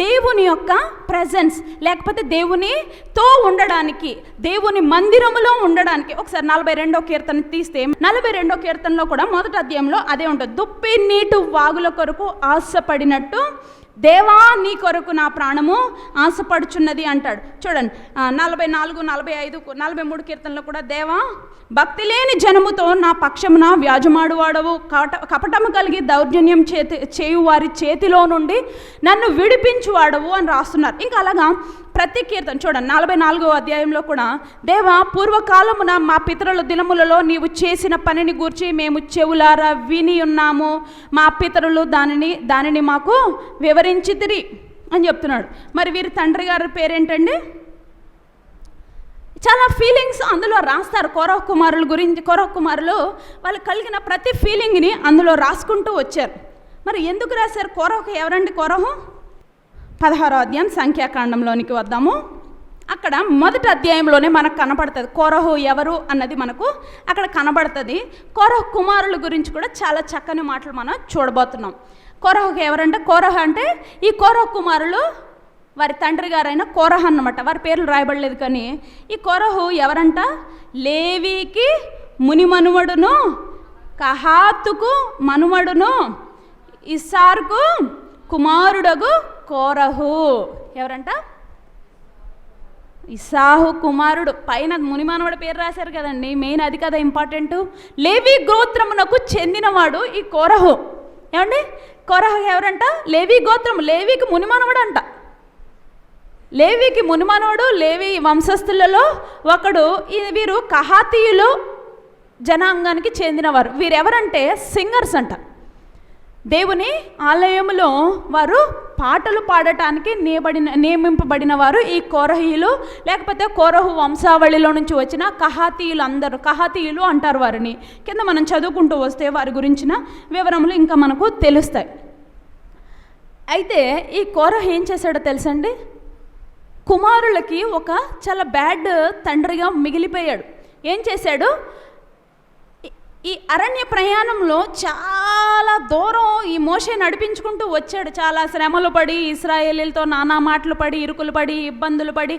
దేవుని యొక్క ప్రెజెన్స్, లేకపోతే దేవునితో ఉండడానికి, దేవుని మందిరములో ఉండడానికి. ఒకసారి 42వ కీర్తన తీస్తే 42వ కీర్తనలో కూడా మొదటి అధ్యాయంలో అదే ఉంటుంది. దుప్పి నీటి వాగుల కొరకు ఆశపడినట్టు దేవా నీ కొరకు నా ప్రాణము ఆశపడుచున్నది అంటాడు. చూడండి 44, 45, 43 కీర్తనలో కూడా దేవా భక్తి లేని జనముతో నా పక్షమున వ్యాజమాడువాడవు, కపటము కలిగి దౌర్జన్యం చేయు వారి చేతిలో నుండి నన్ను విడిపించువాడవు అని రాస్తున్నారు. ఇంకా అలాగా ప్రతి కీర్తన చూడండి 44వ అధ్యాయంలో కూడా దేవా పూర్వకాలమున మా పితరుల దినములలో నీవు చేసిన పనిని గూర్చి మేము చెవులారా విని ఉన్నాము, మా పితరులు దానిని మాకు వివరించితిరి అని చెప్తున్నాడు. మరి వీరి తండ్రి గారి పేరేంటండి? చాలా ఫీలింగ్స్ అందులో రాస్తారు కోరహు కుమారుల గురించి. కోరహు కుమారులు వాళ్ళు కలిగిన ప్రతి ఫీలింగ్ని అందులో రాసుకుంటూ వచ్చారు. మరి ఎందుకు రాశారు? కోరహు ఎవరండి? కోరహు 16వ అధ్యాయం సంఖ్యాకాండంలోనికి వద్దాము. అక్కడ మొదటి అధ్యాయంలోనే మనకు కనబడుతుంది కోరహు ఎవరు అన్నది మనకు అక్కడ కనబడుతుంది. కోరహు కుమారుల గురించి కూడా చాలా చక్కని మాటలు మనం చూడబోతున్నాం. కోరహు ఎవరంటే, కోరహు అంటే ఈ కోరహు కుమారులు వారి తండ్రి గారైన కోరహ అన్నమాట. వారి పేర్లు రాయబడలేదు, కానీ ఈ కోరహు ఎవరంట? లేవీకి మునిమనుమడును, కహాతుకు మనుమడును, ఇస్సారుకు కుమారుడగు కోరహు. ఎవరంట? ఇస్సాహు కుమారుడు. పైన మునిమానవుడి పేరు రాశారు కదండి, మెయిన్ అది కదా ఇంపార్టెంట్. లేవి గోత్రమునకు చెందినవాడు ఈ కోరహు. ఏమండి, కోరహు ఎవరంట? లేవి గోత్రం, లేవికి మునిమానవుడు అంట. లేవికి మునిమానవుడు, లేవి వంశస్థులలో ఒకడు. వీరు కహాతీయులు జనాంగానికి చెందినవారు. వీరెవరంటే సింగర్స్ అంట. దేవుని ఆలయంలో వారు పాటలు పాడటానికి నియమింపబడిన వారు ఈ కోరహీయులు, లేకపోతే కోరహు వంశావళిలో నుంచి వచ్చిన కహాతీయులు. అందరూ కహాతీయులు అంటారు వారిని. కింద మనం చదువుకుంటూ వస్తే వారి గురించిన వివరములు ఇంకా మనకు తెలుస్తాయి. అయితే ఈ కోరహు ఏం చేశాడో తెలుసండి? కుమారులకి ఒక చాలా బ్యాడ్ తండ్రిగా మిగిలిపోయాడు. ఏం చేశాడు? ఈ అరణ్య ప్రయాణంలో చాలా దూరం ఈ మోషే నడిపించుకుంటూ వచ్చాడు. చాలా శ్రమలు పడి, ఇశ్రాయేలీలతో నానా మాటలు పడి, ఇరుకులు పడి, ఇబ్బందులు పడి,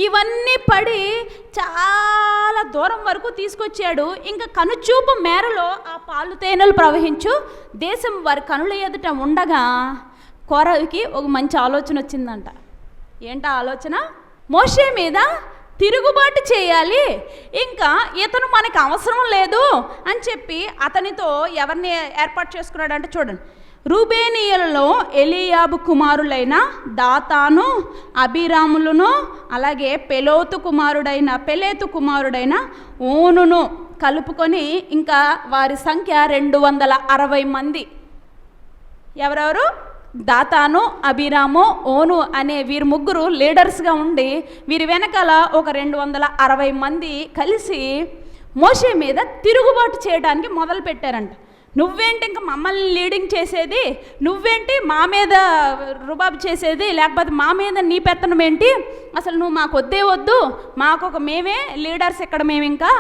ఇవన్నీ పడి చాలా దూరం వరకు తీసుకొచ్చాడు. ఇంకా కనుచూపు మేరలో ఆ పాలు తేనెలు ప్రవహించు దేశం వారి కనుల ఎదుట ఉండగా కోరహుకి ఒక మంచి ఆలోచన వచ్చిందంట. ఏంటా ఆలోచన? మోషే మీద తిరుగుబాటు చేయాలి, ఇంకా ఇతను మనకు అవసరం లేదు అని చెప్పి అతనితో ఎవరిని ఏర్పాటు చేసుకున్నాడంటే చూడండి, రూబేనీయులలో ఎలీయాబు కుమారులైన దాతాను, అబీరాములను, అలాగే పెలేతు కుమారుడైన ఓనును కలుపుకొని ఇంకా వారి సంఖ్య 260 మంది. ఎవరెవరు? దాతాను, అబీరాము, ఓను అనే వీరి ముగ్గురు లీడర్స్గా ఉండి వీరి వెనకాల ఒక 260 మంది కలిసి మోషే మీద తిరుగుబాటు చేయడానికి మొదలు పెట్టారంట. నువ్వేంటి ఇంకా మమ్మల్ని లీడింగ్ చేసేది, నువ్వేంటి మా మీద రుబాబు చేసేది, లేకపోతే మా మీద నీ పెత్తనం ఏంటి, అసలు నువ్వు మాకు వద్దు, మాకు మేమే లీడర్స్ ఇక్కడ మేము ఇంకా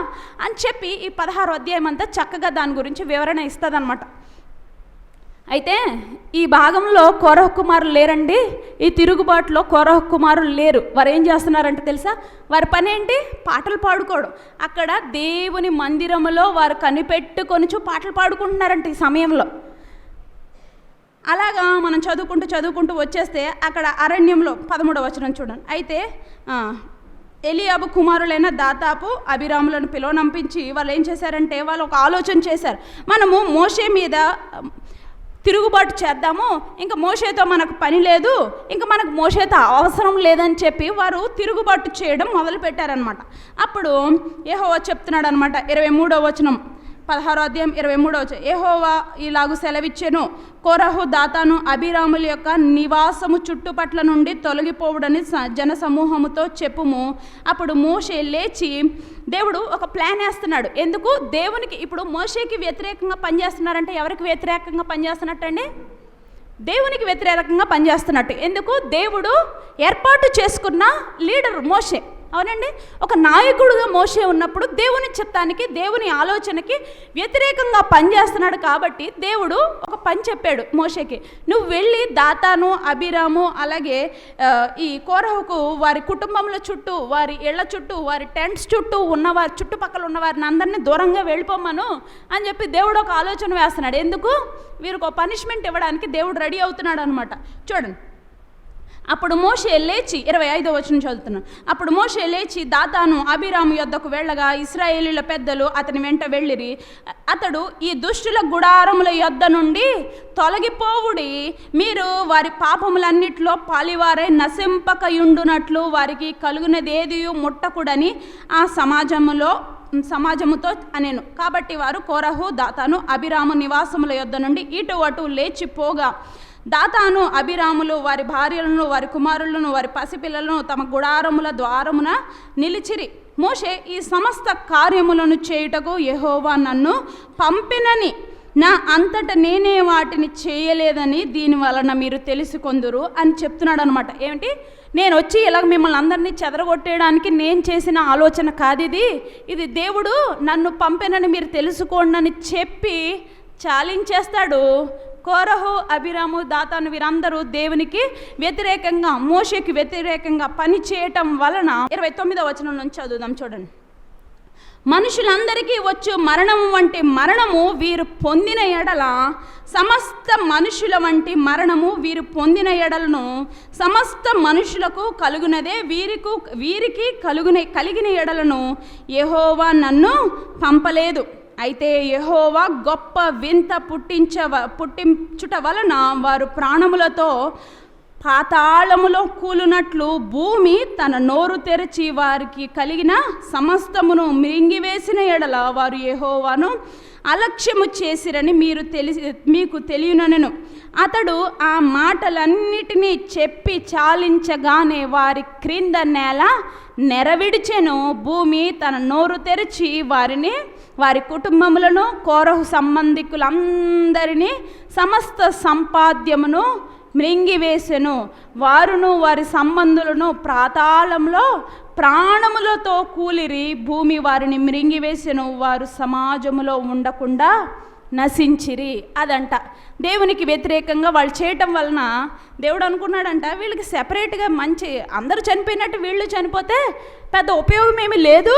అని చెప్పి ఈ 16వ అధ్యాయం అంతా చక్కగా దాని గురించి వివరణ ఇస్తుంది అనమాట. అయితే ఈ భాగంలో కోరహు కుమారులు లేరండి. ఈ తిరుగుబాటులో కోరహు కుమారులు లేరు. వారు ఏం చేస్తున్నారంటే తెలుసా? వారి పని ఏంటి? పాటలు పాడుకోవడం. అక్కడ దేవుని మందిరములో వారు కనిపెట్టుకొని పాటలు పాడుకుంటున్నారంట ఈ సమయంలో. అలాగా మనం చదువుకుంటూ వచ్చేస్తే అక్కడ అరణ్యంలో 13వ వచనం చూడండి. అయితే ఎలీయాబు కుమారులైన దాతాపు, అబీరాములను పిలువనంపించి వాళ్ళు ఏం చేశారంటే వాళ్ళు ఒక ఆలోచన చేశారు. మనము మోషే మీద తిరుగుబాటు చేద్దాము, ఇంకా మోషేతో మనకు పని లేదు, ఇంకా మనకు మోషేతో అవసరం లేదని చెప్పి వారు తిరుగుబాటు చేయడం మొదలుపెట్టారనమాట. అప్పుడు యెహోవా చెప్తున్నాడు అనమాట. 23వ వచనం, 16వ అధ్యాయం 23వ వచనం. యెహోవా ఇలాగు సెలవిచ్చెను, కోరహు, దాతాను, అబీరాముల యొక్క నివాసము చుట్టుపట్ల నుండి తొలగిపోవుడని జన సమూహముతో చెప్పుము. అప్పుడు మోషే లేచి, దేవుడు ఒక ప్లాన్ వేస్తున్నాడు. ఎందుకు? దేవునికి ఇప్పుడు మోషేకి వ్యతిరేకంగా పనిచేస్తున్నారంటే ఎవరికి వ్యతిరేకంగా పనిచేస్తున్నట్టండి? దేవునికి వ్యతిరేకంగా పనిచేస్తున్నట్టు. ఎందుకు? దేవుడు ఏర్పాటు చేసుకున్న లీడర్ మోషే. అవునండి, ఒక నాయకుడుగా మోషే ఉన్నప్పుడు దేవుని చిత్తానికి, దేవుని ఆలోచనకి వ్యతిరేకంగా పనిచేస్తున్నాడు. కాబట్టి దేవుడు ఒక పని చెప్పాడు మోషేకి, నువ్వు వెళ్ళి దాతాను, అబీరాము, అలాగే ఈ కోరహుకు వారి కుటుంబంలో చుట్టూ, వారి ఇళ్ల చుట్టూ, వారి టెంట్స్ చుట్టూ ఉన్నవారి చుట్టుపక్కల ఉన్న వారిని అందరినీ దూరంగా వెళ్ళిపోమ్మను అని చెప్పి దేవుడు ఒక ఆలోచన వేస్తున్నాడు. ఎందుకు? వీరికి ఒక పనిష్మెంట్ ఇవ్వడానికి దేవుడు రెడీ అవుతున్నాడు అనమాట. చూడండి, అప్పుడు మోషే లేచి, 25వ వచనం చదువుతున్నాను. అప్పుడు మోషే లేచి దాతాను, అబీరాము యొద్దకు వెళ్ళగా ఇశ్రాయేలీయుల పెద్దలు అతని వెంట వెళ్ళిరి. అతడు, ఈ దుష్టుల గుడారముల యొద్ద నుండి తొలగిపోవుడి, మీరు వారి పాపములన్నిట్లో పాలివారై నశింపకయుండునట్లు వారికి కలుగునదేదియు ముట్టకుడని ఆ సమాజముతో అనేను. కాబట్టి వారు కోరహు, దాతాను, అబీరాము నివాసముల యొద్ద నుండి ఇటు అటు లేచిపోగా దాతాను, అబీరాములు వారి భార్యలను, వారి కుమారులను, వారి పసిపిల్లలను తమ గుడారముల ద్వారమున నిలిచిరి. మోషే, ఈ సమస్త కార్యములను చేయుటకు యెహోవా నన్ను పంపినని, నా అంతట నేనే వాటిని చేయలేదని దీని వలన మీరు తెలుసుకొందురు అని చెప్తున్నాడు అనమాట. ఏమిటి? నేను వచ్చి ఇలాగ మిమ్మల్ని అందరినీ చెదరగొట్టేయడానికి నేను చేసిన ఆలోచన కాదు ఇది దేవుడు నన్ను పంపినని మీరు తెలుసుకోండి అని చెప్పి ఛాలెంజ్ చేస్తాడు. కోరహు, అబీరాము, దాతాను వీరందరూ దేవునికి వ్యతిరేకంగా, మోషేకి వ్యతిరేకంగా పని చేయటం వలన 29వ వచనం నుంచి చదువుదాం చూడండి. మనుషులందరికీ వచ్చు మరణం వంటి మరణము వీరు పొందిన ఎడల, సమస్త మనుషుల వంటి మరణము వీరు పొందిన ఎడలను సమస్త మనుషులకు కలుగునదే వీరికి కలిగిన ఎడలను యెహోవా నన్ను పంపలేదు. అయితే యెహోవా గొప్ప వింత పుట్టించుట వలన వారు ప్రాణములతో పాతాళములో కూలునట్లు భూమి తన నోరు తెరచి వారికి కలిగిన సమస్తమును మింగివేసిన ఎడల వారు యెహోవాను అలక్ష్యము చేసిరని మీకు తెలియననెను. అతడు ఆ మాటలన్నిటినీ చెప్పి చాలించగానే వారి క్రింద నేల నెరవిడిచెను. భూమి తన నోరు తెరిచి వారిని, వారి కుటుంబములను, కోరహు సంబంధికులందరినీ, సమస్త సంపాద్యమును మృంగివేసెను. వారును వారి సంబంధులను పాతాళంలో ప్రాణములతో కూలిరి. భూమి వారిని మృంగివేసెను. వారు సమాజములో ఉండకుండా నశించిరి. అదంట దేవునికి వ్యతిరేకంగా వాళ్ళు చేయటం వలన దేవుడు అనుకున్నాడంట, వీళ్ళకి సెపరేట్గా మంచి, అందరూ చనిపోయినట్టు వీళ్ళు చనిపోతే పెద్ద ఉపయోగం ఏమీ లేదు,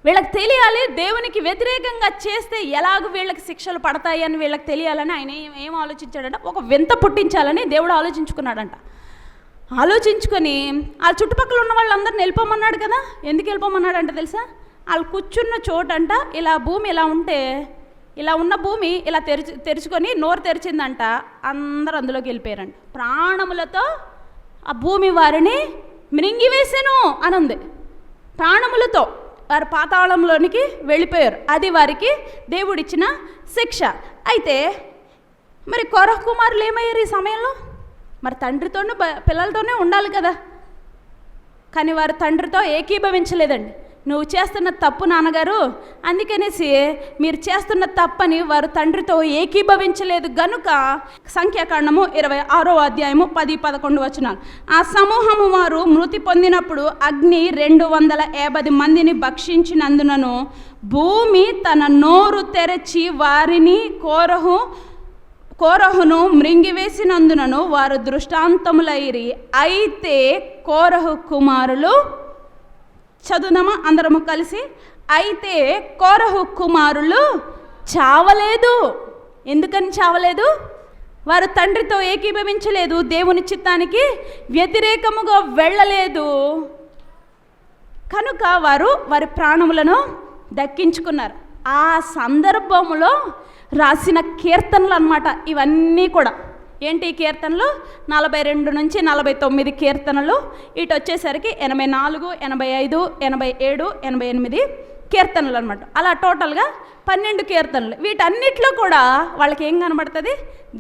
వీళ్ళకి తెలియాలి దేవునికి వ్యతిరేకంగా చేస్తే ఎలాగ వీళ్ళకి శిక్షలు పడతాయి అని వీళ్ళకి తెలియాలని ఆయన ఏం ఆలోచించాడంట, ఒక వింత పుట్టించాలని దేవుడు ఆలోచించుకున్నాడంట. ఆలోచించుకొని ఆ చుట్టుపక్కల ఉన్న వాళ్ళందరిని వెళ్ళిపోమన్నాడు కదా. ఎందుకు వెళ్ళిపోమన్నాడంట తెలుసా? వాళ్ళు కూర్చున్న చోటంట ఇలా భూమి ఇలా ఉంటే, ఇలా ఉన్న భూమి ఇలా తెరుచుకొని నోరు తెరిచిందంట, అందరూ అందులోకి వెళ్ళిపోయారంట. ప్రాణములతో ఆ భూమి వారిని మృంగివేసెను అని ఉంది. ప్రాణములతో వారు పాతాళంలోనికి వెళ్ళిపోయారు. అది వారికి దేవుడిచ్చిన శిక్ష. అయితే మరి కోరహు కుమారులు ఏమయ్యారు ఈ సమయంలో? మరి తండ్రితోనూ పిల్లలతోనే ఉండాలి కదా, కానీ వారు తండ్రితో ఏకీభవించలేదండి. నువ్వు చేస్తున్న తప్పు నాన్నగారు, అందుకనేసి మీరు చేస్తున్న తప్పని వారు తండ్రితో ఏకీభవించలేదు గనుక సంఖ్యాకాండము 26వ అధ్యాయము 10-11 వచనాలు. ఆ సమూహము వారు మృతి పొందినప్పుడు అగ్ని 250 మందిని భక్షించినందునను భూమి తన నోరు తెరచి వారిని కోరహును మృంగివేసినందునను వారు దృష్టాంతములైరి. అయితే కోరహు కుమారులు, చదువుదామా అందరము కలిసి, అయితే కోరహు కుమారులు చావలేదు. ఎందుకని చావలేదు? వారు తండ్రితో ఏకీభవించలేదు, దేవుని చిత్తానికి వ్యతిరేకముగా వెళ్ళలేదు కనుక వారు వారి ప్రాణములను దక్కించుకున్నారు. ఆ సందర్భంలో రాసిన కీర్తనలు అన్నమాట ఇవన్నీ కూడా. ఏంటి ఈ కీర్తనలు? 42 నుంచి 49 కీర్తనలు. ఇటు వచ్చేసరికి 84, 85, 87, 88 కీర్తనలు అనమాట. అలా టోటల్గా 12 కీర్తనలు. వీటన్నిటిలో కూడా వాళ్ళకి ఏం కనబడుతుంది?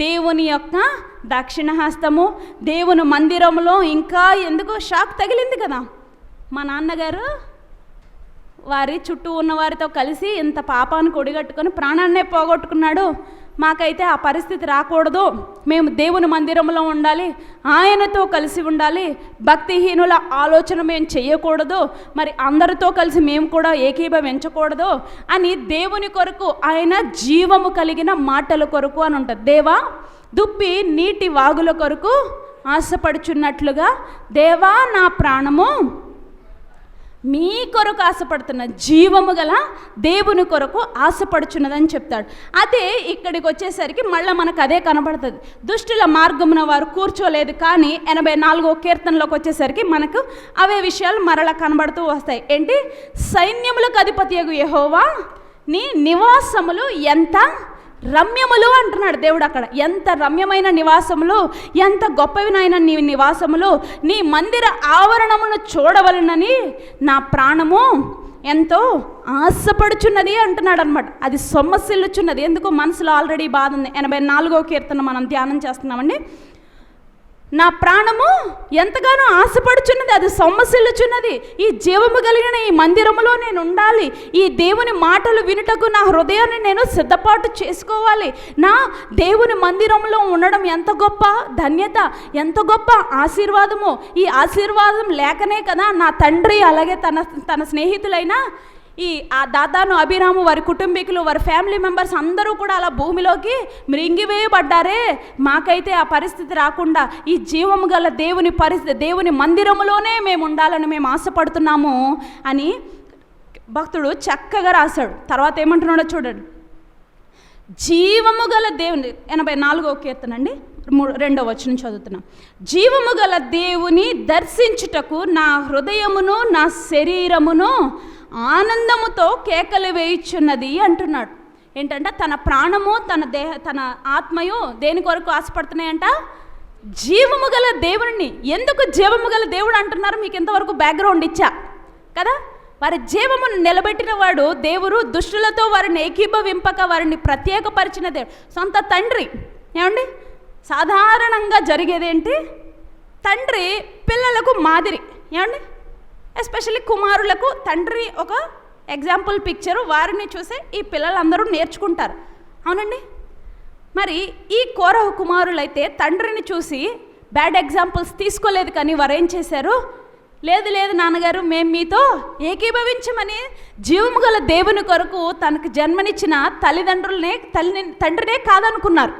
దేవుని యొక్క దక్షిణ హస్తము, దేవుని మందిరంలో. ఇంకా ఎందుకు షాక్ తగిలింది కదా, మా నాన్నగారు వారి చుట్టూ ఉన్న వారితో కలిసి ఇంత పాపాన్ని కొడిగట్టుకొని ప్రాణాన్నే పోగొట్టుకున్నాడు, మాకైతే ఆ పరిస్థితి రాకూడదు, మేము దేవుని మందిరంలో ఉండాలి, ఆయనతో కలిసి ఉండాలి, భక్తిహీనుల ఆలోచన మేము చేయకూడదు, మరి అందరితో కలిసి మేము కూడా ఏకీభవించకూడదు అని దేవుని కొరకు, ఆయన జీవము కలిగిన మాటల కొరకు అని ఉంటుంది. దేవా దుప్పి నీటి వాగుల కొరకు ఆశపడుచున్నట్లుగా దేవా నా ప్రాణము మీ కొరకు ఆశపడుతున్న, జీవము గల దేవుని కొరకు ఆశపడుచున్నదని చెప్తాడు. అదే ఇక్కడికి వచ్చేసరికి మళ్ళీ మనకు అదే కనబడుతుంది. దుష్టుల మార్గమున వారు కూర్చోలేదు, కానీ 84వ కీర్తనలోకి వచ్చేసరికి మనకు అవే విషయాలు మరలా కనబడుతూ వస్తాయి. ఏంటి? సైన్యములకు అధిపతియగు యెహోవా నీ నివాసములు ఎంత రమ్యములు అంటున్నాడు దేవుడు. అక్కడ ఎంత రమ్యమైన నివాసములు, ఎంత గొప్పవి నాయన నీ నివాసములు, నీ మందిర ఆవరణమును చూడవలనని నా ప్రాణము ఎంతో ఆశపడుచున్నది అంటున్నాడు అనమాట. అది సొమ్మసిల్లుచున్నది. ఎందుకు? మనసులో ఆల్రెడీ బాధ ఉంది. 84వ కీర్తన మనం ధ్యానం చేస్తున్నామండి. నా ప్రాణము ఎంతగానో ఆశపడుచున్నది, అది సొమ్మసిల్లుచున్నది. ఈ జీవము కలిగిన ఈ మందిరములో నేను ఉండాలి, ఈ దేవుని మాటలు వినుటకు నా హృదయాన్ని నేను సిద్ధపాటు చేసుకోవాలి. నా దేవుని మందిరంలో ఉండడం ఎంత గొప్ప ధన్యత, ఎంత గొప్ప ఆశీర్వాదము. ఈ ఆశీర్వాదం లేకనే కదా నా తండ్రి అలాగే తన స్నేహితులైన ఆ దాతాను, అభిరాము, వారి కుటుంబీకులు, వారి ఫ్యామిలీ మెంబర్స్ అందరూ కూడా అలా భూమిలోకి మృంగివేయబడ్డారే. మాకైతే ఆ పరిస్థితి రాకుండా ఈ జీవము గల దేవుని మందిరములోనే మేము ఉండాలని మేము ఆశపడుతున్నాము అని భక్తుడు చక్కగా రాశాడు. తర్వాత ఏమంటున్నాడో చూడండి. జీవము గల దేవుని 84వ కీర్తన అండి, 2వ వచనం చదువుతున్నాం. జీవము గల దేవుని దర్శించుటకు నా హృదయమును నా శరీరమును ఆనందముతో కేకలు వేయుచున్నది అంటున్నాడు. ఏంటంటే తన ప్రాణము తన ఆత్మయు దేని కొరకు ఆశపడుతున్నాయంట? జీవము గల దేవుడిని. ఎందుకు జీవము గల దేవుడు అంటున్నారు? మీకు ఎంతవరకు బ్యాక్గ్రౌండ్ ఇచ్చా కదా. వారి జీవమును నిలబెట్టిన వాడు దేవుడు, దుష్టులతో వారిని ఏకీభవింపక వారిని ప్రత్యేకపరిచిన దేవుడు, సొంత తండ్రి. ఏమండి, సాధారణంగా జరిగేదేంటి? తండ్రి పిల్లలకు మాదిరి. ఏమండి, ఎస్పెషల్లీ కుమారులకు తండ్రి ఒక ఎగ్జాంపుల్ పిక్చరు. వారిని చూసే ఈ పిల్లలందరూ నేర్చుకుంటారు. అవునండి. మరి ఈ కోరహు కుమారులైతే తండ్రిని చూసి బ్యాడ్ ఎగ్జాంపుల్స్ తీసుకోలేదు, కానీ వారు ఏం చేశారు? లేదు నాన్నగారు, మేము మీతో ఏకీభవించమని జీవము గల దేవుని కొరకు తనకు జన్మనిచ్చిన తండ్రినే కాదనుకున్నారు.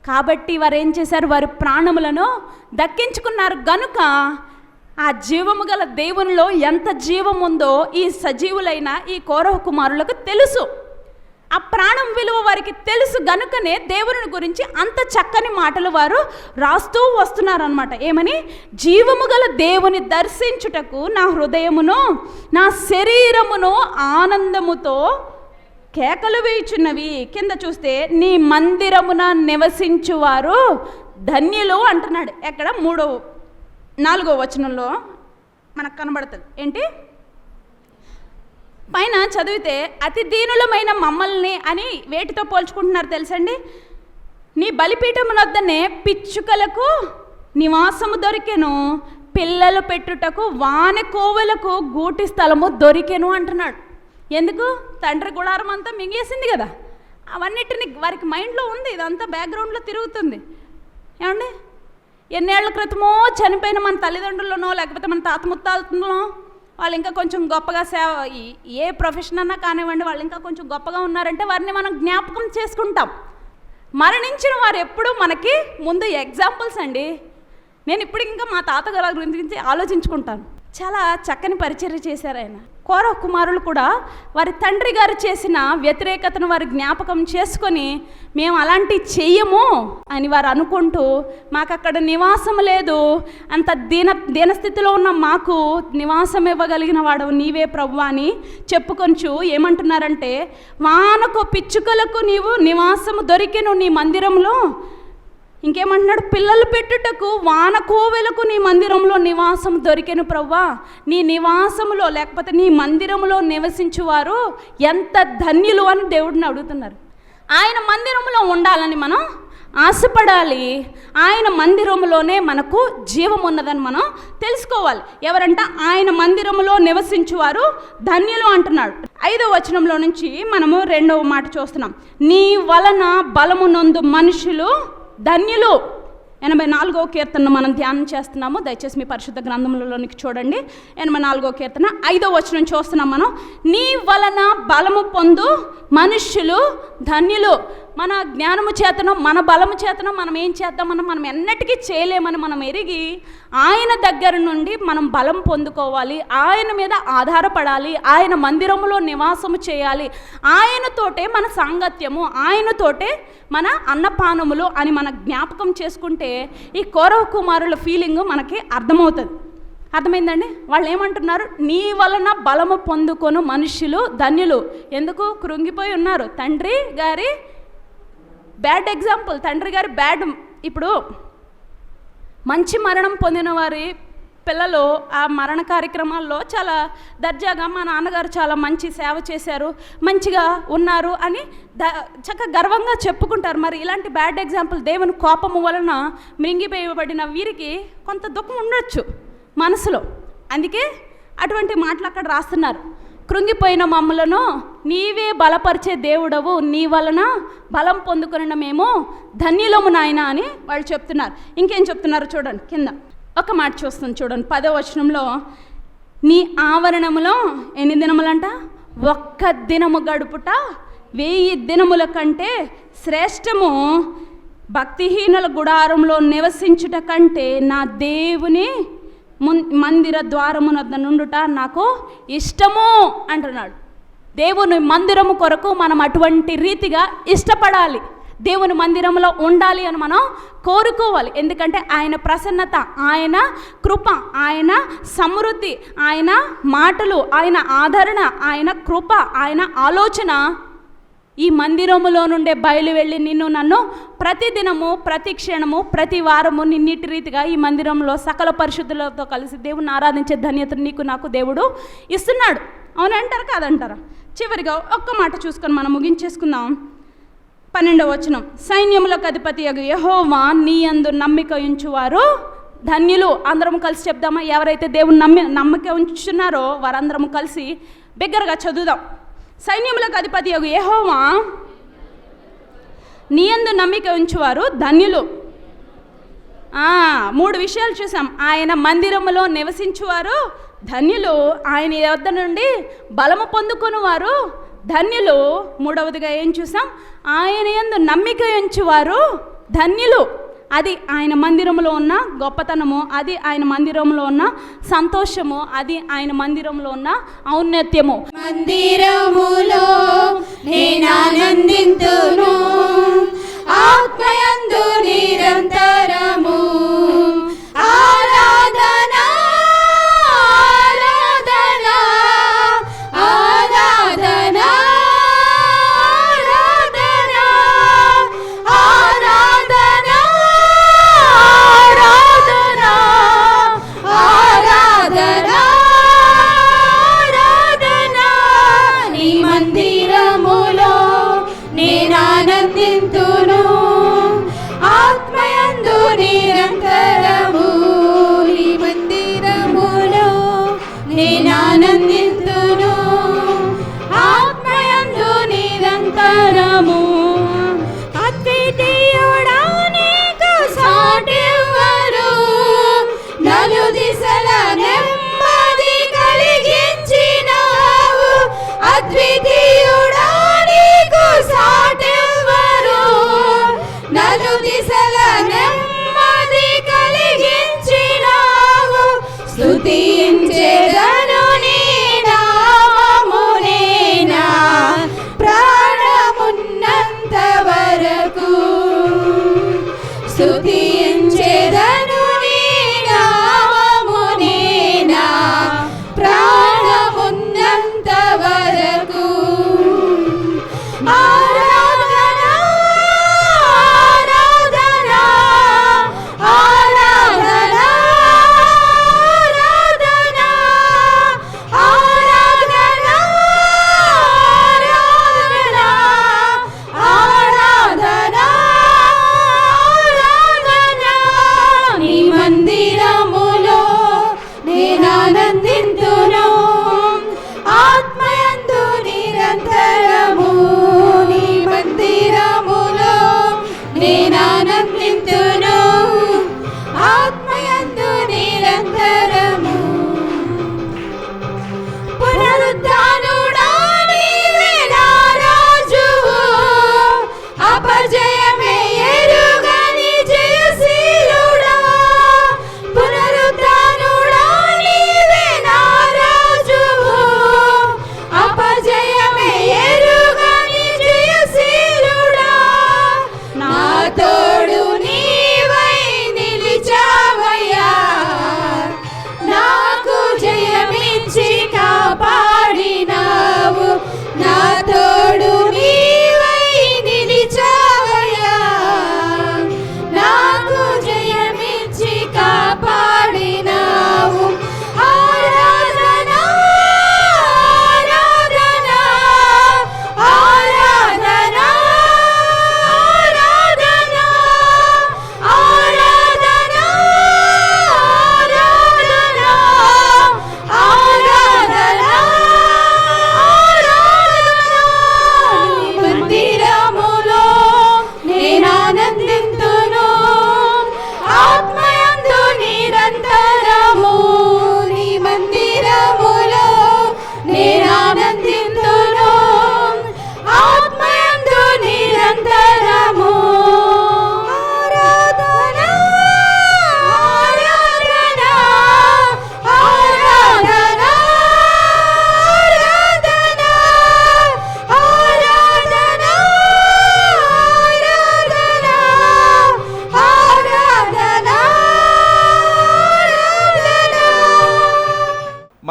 కాబట్టి వారు ఏం చేశారు? వారి ప్రాణములను దక్కించుకున్నారు. గనుక ఆ జీవము గల దేవునిలో ఎంత జీవం ఉందో ఈ సజీవులైన ఈ కోరహు కుమారులకు తెలుసు. ఆ ప్రాణం విలువ వారికి తెలుసు. గనుకనే దేవుని గురించి అంత చక్కని మాటలు వారు రాస్తూ వస్తున్నారు అన్నమాట. ఏమని? జీవము గల దేవుని దర్శించుటకు నా హృదయమును నా శరీరమును ఆనందముతో కేకలు వేయుచున్నవి. కింద చూస్తే నీ మందిరమున నివసించువారు ధన్యులు అంటున్నాడు. ఎక్కడ? 4వ వచనంలో మనకు కనబడుతుంది. ఏంటి? పైన చదివితే అతి దీనులమైన మమ్మల్ని అని వేటితో పోల్చుకుంటున్నారు తెలుసండి? నీ బలిపీఠమునొద్దనే పిచ్చుకలకు నివాసము దొరికెను, పిల్లలు పెట్టుటకు వానకోవెలకు గూటి స్థలము దొరికెను అంటున్నాడు. ఎందుకు? తండ్రి గుడారం అంతా మింగేసింది కదా. అవన్నిటిని వారికి మైండ్లో ఉంది, ఇదంతా బ్యాక్గ్రౌండ్లో తిరుగుతుంది. ఏమండి, ఎన్నేళ్ల క్రితమో చనిపోయిన మన తల్లిదండ్రులనో లేకపోతే మన తాత ముత్తాతనో వాళ్ళు ఇంకా కొంచెం గొప్పగా ఏ ప్రొఫెషన్ అన్నా కానివ్వండి, వాళ్ళు ఇంకా కొంచెం గొప్పగా ఉన్నారంటే వారిని మనం జ్ఞాపకం చేసుకుంటాం. మరణించిన వారు ఎప్పుడూ మనకి ముందు ఎగ్జాంపుల్స్ అండి. నేను ఇప్పుడు ఇంకా మా తాతగారి గురించి ఆలోచించుకుంటాను. చాలా చక్కని పరిచర్య చేశారు ఆయన. కోరహు కుమారులు కూడా వారి తండ్రి గారు చేసిన వ్యతిరేకతను వారు జ్ఞాపకం చేసుకొని మేము అలాంటి చెయ్యము అని వారు అనుకుంటూ, మాకు అక్కడ నివాసం లేదు, అంత దీనస్థితిలో ఉన్న మాకు నివాసం ఇవ్వగలిగిన వాడు నీవే ప్రభువా అని చెప్పుకొంచు ఏమంటున్నారంటే, వానకు పిచ్చుకలకు నీవు నివాసము దొరికెను నీ మందిరంలో. ఇంకేమంటున్నాడు? పిల్లలు పెట్టుటకు వానకోవెలకు నీ మందిరంలో నివాసం దొరికెను ప్రభువా. నీ నివాసములో లేకపోతే నీ మందిరములో నివసించువారు ఎంత ధన్యులు అని దేవుడిని అడుగుతున్నారు. ఆయన మందిరంలో ఉండాలని మనం ఆశపడాలి. ఆయన మందిరములోనే మనకు జీవం ఉన్నదని మనం తెలుసుకోవాలి. ఎవరంట? ఆయన మందిరములో నివసించువారు ధన్యులు అంటున్నాడు. 5వ వచనంలో నుంచి మనము 2వ మాట చూస్తున్నాం. నీ వలన బలము నొందు మనుషులు ధన్యులు. 84వ కీర్తనను మనం ధ్యానం చేస్తున్నాము. దయచేసి మీ పరిశుద్ధ గ్రంథములలోనికి చూడండి. 84వ కీర్తన 5వ వచనం చూస్తున్నాం మనం. నీ వలన బలము పొందు మనుష్యులు ధన్యులు. మన జ్ఞానము చేతనం, మన బలము చేతనం మనం ఏం చేద్దామని మనం ఎన్నటికీ చేయలేమని మనం ఎరిగి ఆయన దగ్గర నుండి మనం బలం పొందుకోవాలి. ఆయన మీద ఆధారపడాలి. ఆయన మందిరములో నివాసము చేయాలి. ఆయనతోటే మన సాంగత్యము, ఆయనతోటే మన అన్నపానములు అని మన జ్ఞాపకం చేసుకుంటే ఈ కోరహు కుమారుల ఫీలింగ్ మనకి అర్థమవుతుంది. అర్థమైందండి? వాళ్ళు ఏమంటున్నారు? నీ వలన బలము పొందుకొను మనుష్యులు ధన్యులు. ఎందుకు? కృంగిపోయి ఉన్నారు. తండ్రి గారి బ్యాడ్ ఎగ్జాంపుల్, తండ్రి గారి బ్యాడ్. ఇప్పుడు మంచి మరణం పొందిన వారి పిల్లలు ఆ మరణ కార్యక్రమాల్లో చాలా దర్జాగా మా నాన్నగారు చాలా మంచి సేవ చేశారు, మంచిగా ఉన్నారు అని చక్కగా గర్వంగా చెప్పుకుంటారు. మరి ఇలాంటి బ్యాడ్ ఎగ్జాంపుల్ దేవుని కోపము వలన మృంగిపోయబడిన వీరికి కొంత దుఃఖం ఉండొచ్చు మనసులో. అందుకే అటువంటి మాటలు అక్కడ రాస్తున్నారు. కృంగిపోయిన మమ్మలను నీవే బలపరిచే దేవుడవు, నీ వలన బలం పొందుకున్న మేము ధన్యులము నాయన అని వాళ్ళు చెప్తున్నారు. ఇంకేం చెప్తున్నారు చూడండి, కింద ఒక మాట చూస్తుంది చూడండి. 10వ వచనంలో నీ ఆవరణములో ఎన్ని దినములంట? ఒక్క దినము గడుపుట 1000 దినముల కంటే శ్రేష్టము, భక్తిహీనుల గుడారంలో నివసించుట కంటే నా దేవుని మందిర ద్వారమునొద్ద నుండుట నాకు ఇష్టము అంటున్నాడు. దేవుని మందిరము కొరకు మనం అటువంటి రీతిగా ఇష్టపడాలి, దేవుని మందిరంలో ఉండాలి అని మనం కోరుకోవాలి. ఎందుకంటే ఆయన ప్రసన్నత, ఆయన కృప, ఆయన సమృద్ధి, ఆయన మాటలు, ఆయన ఆదరణ, ఆయన కృప, ఆయన ఆలోచన ఈ మందిరములో నుండే బయలు వెళ్ళి నిన్ను నన్ను ప్రతిదినము, ప్రతి క్షణము, ప్రతి వారము నిన్నిటి రీతిగా ఈ మందిరంలో సకల పరిశుద్ధులతో కలిసి దేవుని ఆరాధించే ధన్యతను నీకు నాకు దేవుడు ఇస్తున్నాడు. అవునంటారా కాదంటారా? చివరిగా ఒక్క మాట చూసుకొని మనం ముగించేసుకుందాం. 12వ వచనం, సైన్యములకు అధిపతి యెహోవా నీ యందు నమ్మిక ఉంచువారు ధన్యులు. అందరం కలిసి చెప్దామా? ఎవరైతే దేవుని నమ్మిక ఉంచున్నారో వారందరం కలిసి బిగ్గరగా చదువుదాం. సైన్యములకు అధిపతి యెహోవా నీ యందు నమ్మిక ఉంచువారు ధన్యులు. 3 విషయాలు చూసాం. ఆయన మందిరములో నివసించువారు ధన్యులు, ఆయన వద్ద నుండి బలము పొందుకునేవారు ధన్యులు. 3వదిగా ఏం చూసాం? ఆయన యందు నమ్మిక ఉంచువారు ధన్యులు. అది ఆయన మందిరంలో ఉన్న గొప్పతనము, అది ఆయన మందిరంలో ఉన్న సంతోషము, అది ఆయన మందిరంలో ఉన్న ఔన్నత్యము. మందిరములో నేనానందింతును, ఆత్మయందు నిరంతరము ఆరాధన ఆరాధన ఆరాధన ఆరాధన ఆరాధన ఆరాధన ఆరాధన నీ మందిరములో నేనానందింతును, ఆత్మయందు నిరంతరము నీ మందిరములో నేనానందింతును, ఆత్మయందు నిరంతరము. అద్వితీయుడా నీకు సాటెవ్వరు, నలుదిశల నెమ్మది కలిగించినావు. అద్వితీయుడా నీకు సాటెవ్వరు, నలుదిశల నెమ్మది కలిగించినావు. స్తుతించెదను నీ నామమునే, నా ప్రాణమున్నంత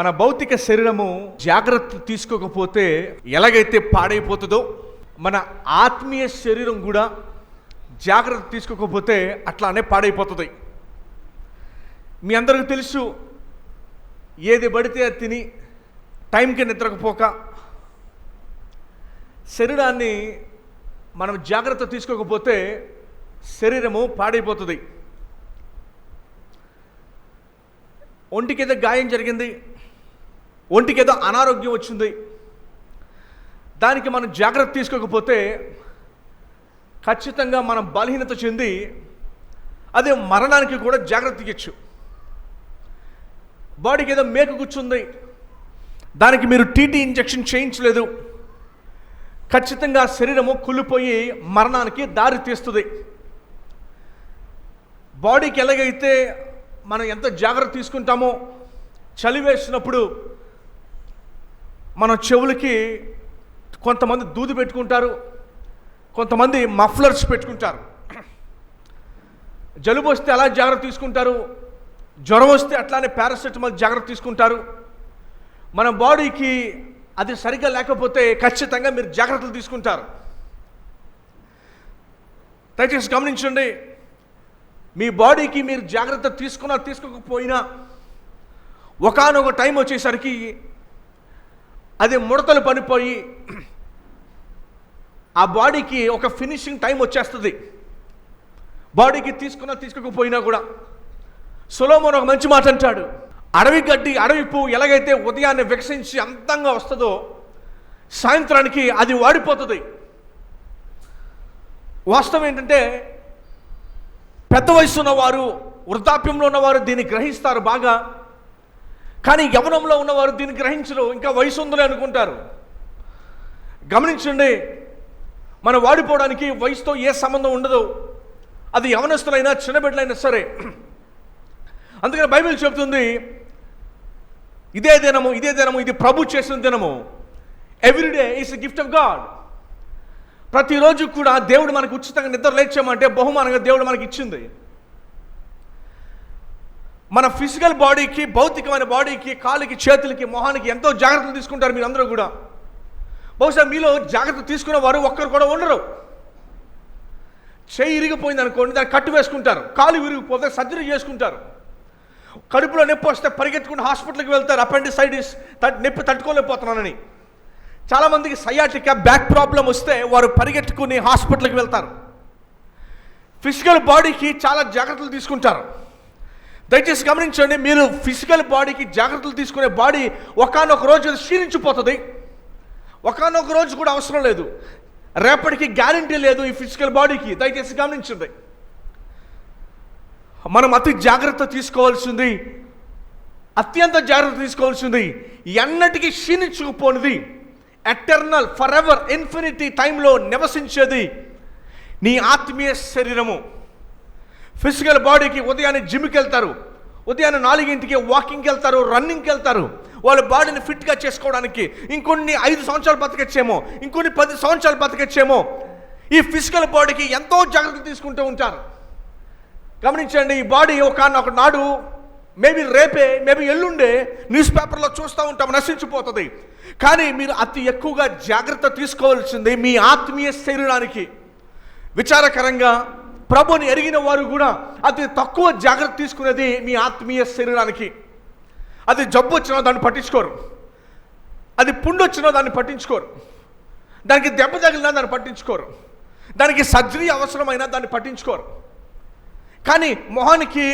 మన భౌతిక శరీరము జాగ్రత్త తీసుకోకపోతే ఎలాగైతే పాడైపోతుందో, మన ఆత్మీయ శరీరం కూడా జాగ్రత్త తీసుకోకపోతే అట్లానే పాడైపోతుంది. మీ అందరికీ తెలుసు, ఏది పడితే అది తిని టైంకి నిద్రకపోక శరీరాన్ని మనం జాగ్రత్త తీసుకోకపోతే శరీరము పాడైపోతుంది. ఒంటికి ఏదో గాయం జరిగింది, ఒంటికి ఏదో అనారోగ్యం వచ్చింది, దానికి మనం జాగ్రత్త తీసుకోకపోతే ఖచ్చితంగా మనం బలహీనత చెంది అదే మరణానికి కూడా జాగ్రత్త ఇవ్వచ్చు. బాడీకి ఏదో మేకు కూర్చుంది, దానికి మీరు టీటీ ఇంజెక్షన్ చేయించలేదు, ఖచ్చితంగా శరీరము కుళ్ళిపోయి మరణానికి దారి తీస్తుంది. బాడీకి ఎలాగైతే మనం ఎంత జాగ్రత్త తీసుకుంటామో, చలి వేసినప్పుడు మన చెవులకి కొంతమంది దూది పెట్టుకుంటారు, కొంతమంది మఫ్లర్స్ పెట్టుకుంటారు. జలుబు వస్తే అలా జాగ్రత్త తీసుకుంటారు, జ్వరం వస్తే అట్లానే పారాసెటమాల్ జాగ్రత్త తీసుకుంటారు. మన బాడీకి అది సరిగ్గా లేకపోతే ఖచ్చితంగా మీరు జాగ్రత్తలు తీసుకుంటారు. దయచేసి గమనించండి, మీ బాడీకి మీరు జాగ్రత్త తీసుకున్నా తీసుకోకపోయినా ఒకానొక టైం వచ్చేసరికి అది ముడతలు పడిపోయి ఆ బాడీకి ఒక ఫినిషింగ్ టైం వచ్చేస్తుంది. బాడీకి తీసుకున్నా తీసుకోకపోయినా కూడా. సొలొమోను ఒక మంచి మాట అంటాడు, అడవి గడ్డి, అడవి పువ్వు ఎలాగైతే ఉదయాన్నే వికసించి అందంగా వస్తుందో సాయంత్రానికి అది వాడిపోతుంది. వాస్తవం ఏంటంటే, పెద్ద వయసు ఉన్నవారు, వృద్ధాప్యంలో ఉన్నవారు దీన్ని గ్రహిస్తారు బాగా, కానీ యవ్వనంలో ఉన్నవారు దీన్ని గ్రహించరు, ఇంకా వయసు ఉందని అనుకుంటారు. గమనించండి, మనం వాడిపోవడానికి వయసుతో ఏ సంబంధం ఉండదు. అది యవనస్తులైనా చిన్నబిడ్డలైనా సరే. అందుకని బైబిల్ చెబుతుంది, ఇదే దినము, ఇదే దినము, ఇది ప్రభు చేసిన దినము. Everyday is a gift of God. ప్రతిరోజు కూడా దేవుడు మనకు ఉచితంగా నిద్ర లేచామంటే బహుమానంగా దేవుడు మనకి ఇచ్చింది. మన ఫిజికల్ బాడీకి, భౌతికమైన బాడీకి, కాలికి, చేతులకి, మొహానికి ఎంతో జాగ్రత్తలు తీసుకుంటారు మీరు అందరూ కూడా. బహుశా మీలో జాగ్రత్త తీసుకున్న వారు ఒక్కరు కూడా ఉండరు. చెయ్యి ఇరిగిపోయింది అనుకోండి, దాన్ని కట్టు వేసుకుంటారు. కాలు విరిగిపోతే సర్జరీ చేసుకుంటారు. కడుపులో నొప్పి వస్తే పరిగెత్తుకుని హాస్పిటల్కి వెళ్తారు, అపెండిసైటిస్ నొప్పి తట్టుకోలేకపోతున్నానని. చాలామందికి సయాటికా, బ్యాక్ ప్రాబ్లం వస్తే వారు పరిగెత్తుకుని హాస్పిటల్కి వెళ్తారు. ఫిజికల్ బాడీకి చాలా జాగ్రత్తలు తీసుకుంటారు. దయచేసి గమనించండి, మీరు ఫిజికల్ బాడీకి జాగ్రత్తలు తీసుకునే బాడీ ఒకానొక రోజు క్షీణించిపోతుంది. ఒకానొక రోజు కూడా అవసరం లేదు, రేపటికి గ్యారంటీ లేదు ఈ ఫిజికల్ బాడీకి. దయచేసి గమనించండి, మనం అతి జాగ్రత్త తీసుకోవాల్సింది, అత్యంత జాగ్రత్త తీసుకోవాల్సింది ఎన్నటికీ క్షీణించుకుపోనిది, ఎటర్నల్, ఫర్ ఎవర్, ఇన్ఫినిటీ టైంలో నివసించేది నీ ఆత్మీయ శరీరము. ఫిజికల్ బాడీకి ఉదయాన్నే జిమ్కి వెళ్తారు, ఉదయాన్నే 4 వాకింగ్కి వెళ్తారు, రన్నింగ్కి వెళ్తారు. వాళ్ళ బాడీని ఫిట్గా చేసుకోవడానికి ఇంకొన్ని 5 సంవత్సరాలు బతకచ్చేమో, ఇంకొన్ని 10 సంవత్సరాలు బతకచ్చేమో. ఈ ఫిజికల్ బాడీకి ఎంతో జాగ్రత్త తీసుకుంటూ ఉంటారు. గమనించండి, ఈ బాడీ ఒక నాడు, మేబీ రేపే, మేబీ ఎల్లుండే న్యూస్ పేపర్లో చూస్తూ ఉంటాం, నశించిపోతుంది. కానీ మీరు అతి ఎక్కువగా జాగ్రత్త తీసుకోవాల్సింది మీ ఆత్మీయ శరీరానికి. విచారకరంగా ప్రభుని ఎరిగిన వారు కూడా అతి తక్కువ జాగ్రత్త తీసుకునేది మీ ఆత్మీయ శరీరానికి. అది జబ్బు వచ్చినా దాన్ని పట్టించుకోరు, అది పుండు వచ్చినా దాన్ని పట్టించుకోరు, దానికి దెబ్బ తగిలినా దాన్ని పట్టించుకోరు, దానికి సర్జరీ అవసరమైనా దాన్ని పట్టించుకోరు. కానీ మొహానికి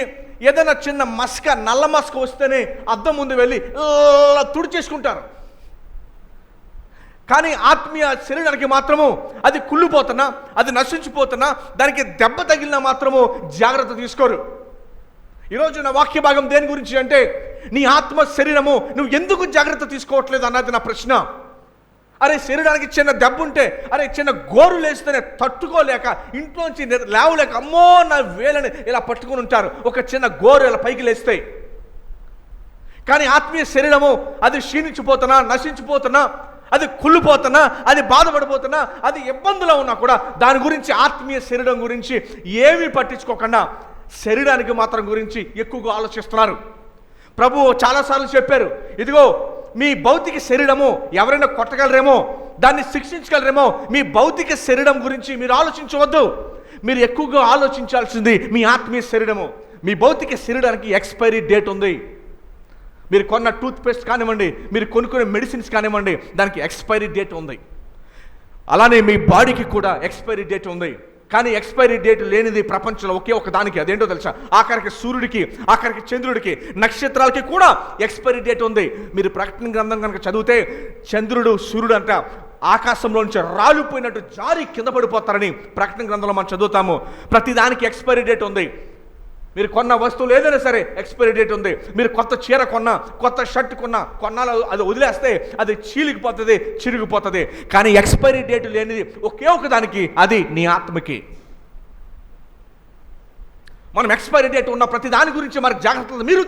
ఏదైనా చిన్న మస్క, నల్ల మస్క వస్తేనే అద్దం ముందు వెళ్ళి తుడిచేసుకుంటారు. కానీ ఆత్మీయ శరీరానికి మాత్రము అది కుళ్ళిపోతున్నా, అది నశించిపోతున్నా, దానికి దెబ్బ తగిలినా మాత్రము జాగ్రత్త తీసుకోరు. ఈరోజు నా వాక్య భాగం దేని గురించి అంటే, నీ ఆత్మ శరీరము నువ్వు ఎందుకు జాగ్రత్త తీసుకోవట్లేదు అన్నది నా ప్రశ్న. అరే, శరీరానికి చిన్న దెబ్బ ఉంటే, అరే చిన్న గోరు లేస్తేనే తట్టుకోలేక ఇంట్లోంచి లేవలేక అమ్మో నా వేలని ఇలా పట్టుకుని ఉంటారు, ఒక చిన్న గోరు ఇలా పైకి లేస్తాయి. కానీ ఆత్మీయ శరీరము అది క్షీణించిపోతున్నా, నశించిపోతున్నా, అది కుళ్ళిపోతున్నా, అది బాధపడిపోతున్నా, అది ఇబ్బందులో ఉన్నా కూడా దాని గురించి, ఆత్మీయ శరీరం గురించి ఏమీ పట్టించుకోకుండా శరీరానికి మాత్రం గురించి ఎక్కువగా ఆలోచిస్తున్నారు. ప్రభు చాలాసార్లు చెప్పారు, ఇదిగో మీ భౌతిక శరీరము ఎవరైనా కొట్టగలరేమో, దాన్ని శిక్షించగలరేమో, మీ భౌతిక శరీరం గురించి మీరు ఆలోచించవద్దు. మీరు ఎక్కువగా ఆలోచించాల్సింది మీ ఆత్మీయ శరీరము. మీ భౌతిక శరీరానికి ఎక్స్పైరీ డేట్ ఉంది. మీరు కొన్న టూత్పేస్ట్ కానివ్వండి, మీరు కొనుక్కునే మెడిసిన్స్ కానివ్వండి, దానికి ఎక్స్పైరీ డేట్ ఉంది. అలానే మీ బాడీకి కూడా ఎక్స్పైరీ డేట్ ఉంది. కానీ ఎక్స్పైరీ డేట్ లేనిది ప్రపంచంలో ఒకే ఒక దానికి, అదేంటో తెలుసా? ఆఖరికి సూర్యుడికి, ఆఖరికి చంద్రుడికి, నక్షత్రాలకి కూడా ఎక్స్పైరీ డేట్ ఉంది. మీరు ప్రకటన గ్రంథం కనుక చదివితే చంద్రుడు, సూర్యుడు అంట ఆకాశంలో నుంచి రాలిపోయినట్టు జారి కింద పడిపోతారని ప్రకటన గ్రంథంలో మనం చదువుతాము. ప్రతిదానికి ఎక్స్పైరీ డేట్ ఉంది. మీరు కొన్న వస్తువులు ఏదైనా సరే ఎక్స్పైరీ డేట్ ఉంది. మీరు కొత్త చీర కొన్నా, కొత్త షర్ట్ కొన్నాళ్ళు అది వదిలేస్తే అది చీలిగిపోతుంది, చిరిగిపోతుంది. కానీ ఎక్స్పైరీ డేట్ లేనిది ఒకే ఒక దానికి, అది నీ ఆత్మకి. మనం ఎక్స్పైరీ డేట్ ఉన్న ప్రతి దాని గురించి మరి జాగ్రత్తలు మీరు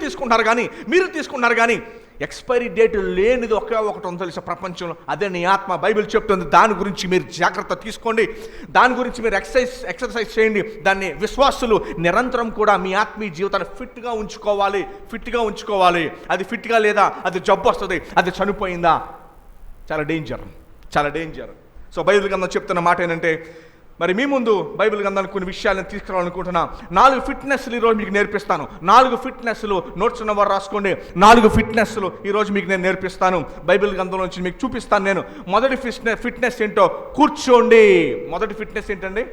తీసుకున్నారు కానీ ఎక్స్పైరీ డేట్ లేనిది ఒకే ఒకటి ఉంది తెలుసా ప్రపంచంలో, అదే నీ ఆత్మ. బైబిల్ చెప్తుంది, దాని గురించి మీరు జాగ్రత్త తీసుకోండి, దాని గురించి మీరు ఎక్సర్సైజ్ చేయండి. దాన్ని విశ్వాసులు నిరంతరం కూడా మీ ఆత్మీయ జీవితాన్ని ఫిట్గా ఉంచుకోవాలి. అది ఫిట్గా లేదా, అది జబ్బు వస్తుంది, అది చనిపోయిందా, చాలా డేంజర్. సో బైబిల్ గ్రంథం చెప్తున్న మాట ఏంటంటే, మరి మీ ముందు బైబిల్ గ్రంథానికి కొన్ని విషయాలను తీసుకురావాలనుకుంటున్నా. 4 ఫిట్నెస్లు ఈరోజు మీకు నేర్పిస్తాను. 4 ఫిట్నెస్లు, నోట్స్ ఉన్నవారు రాసుకోండి. 4 ఫిట్నెస్లు ఈరోజు మీకు నేను నేర్పిస్తాను. బైబిల్ గ్రంథం నుంచి మీకు చూపిస్తాను నేను. మొదటి ఫిట్నెస్ ఏంటో, కూర్చోండి. మొదటి ఫిట్నెస్ ఏంటండి?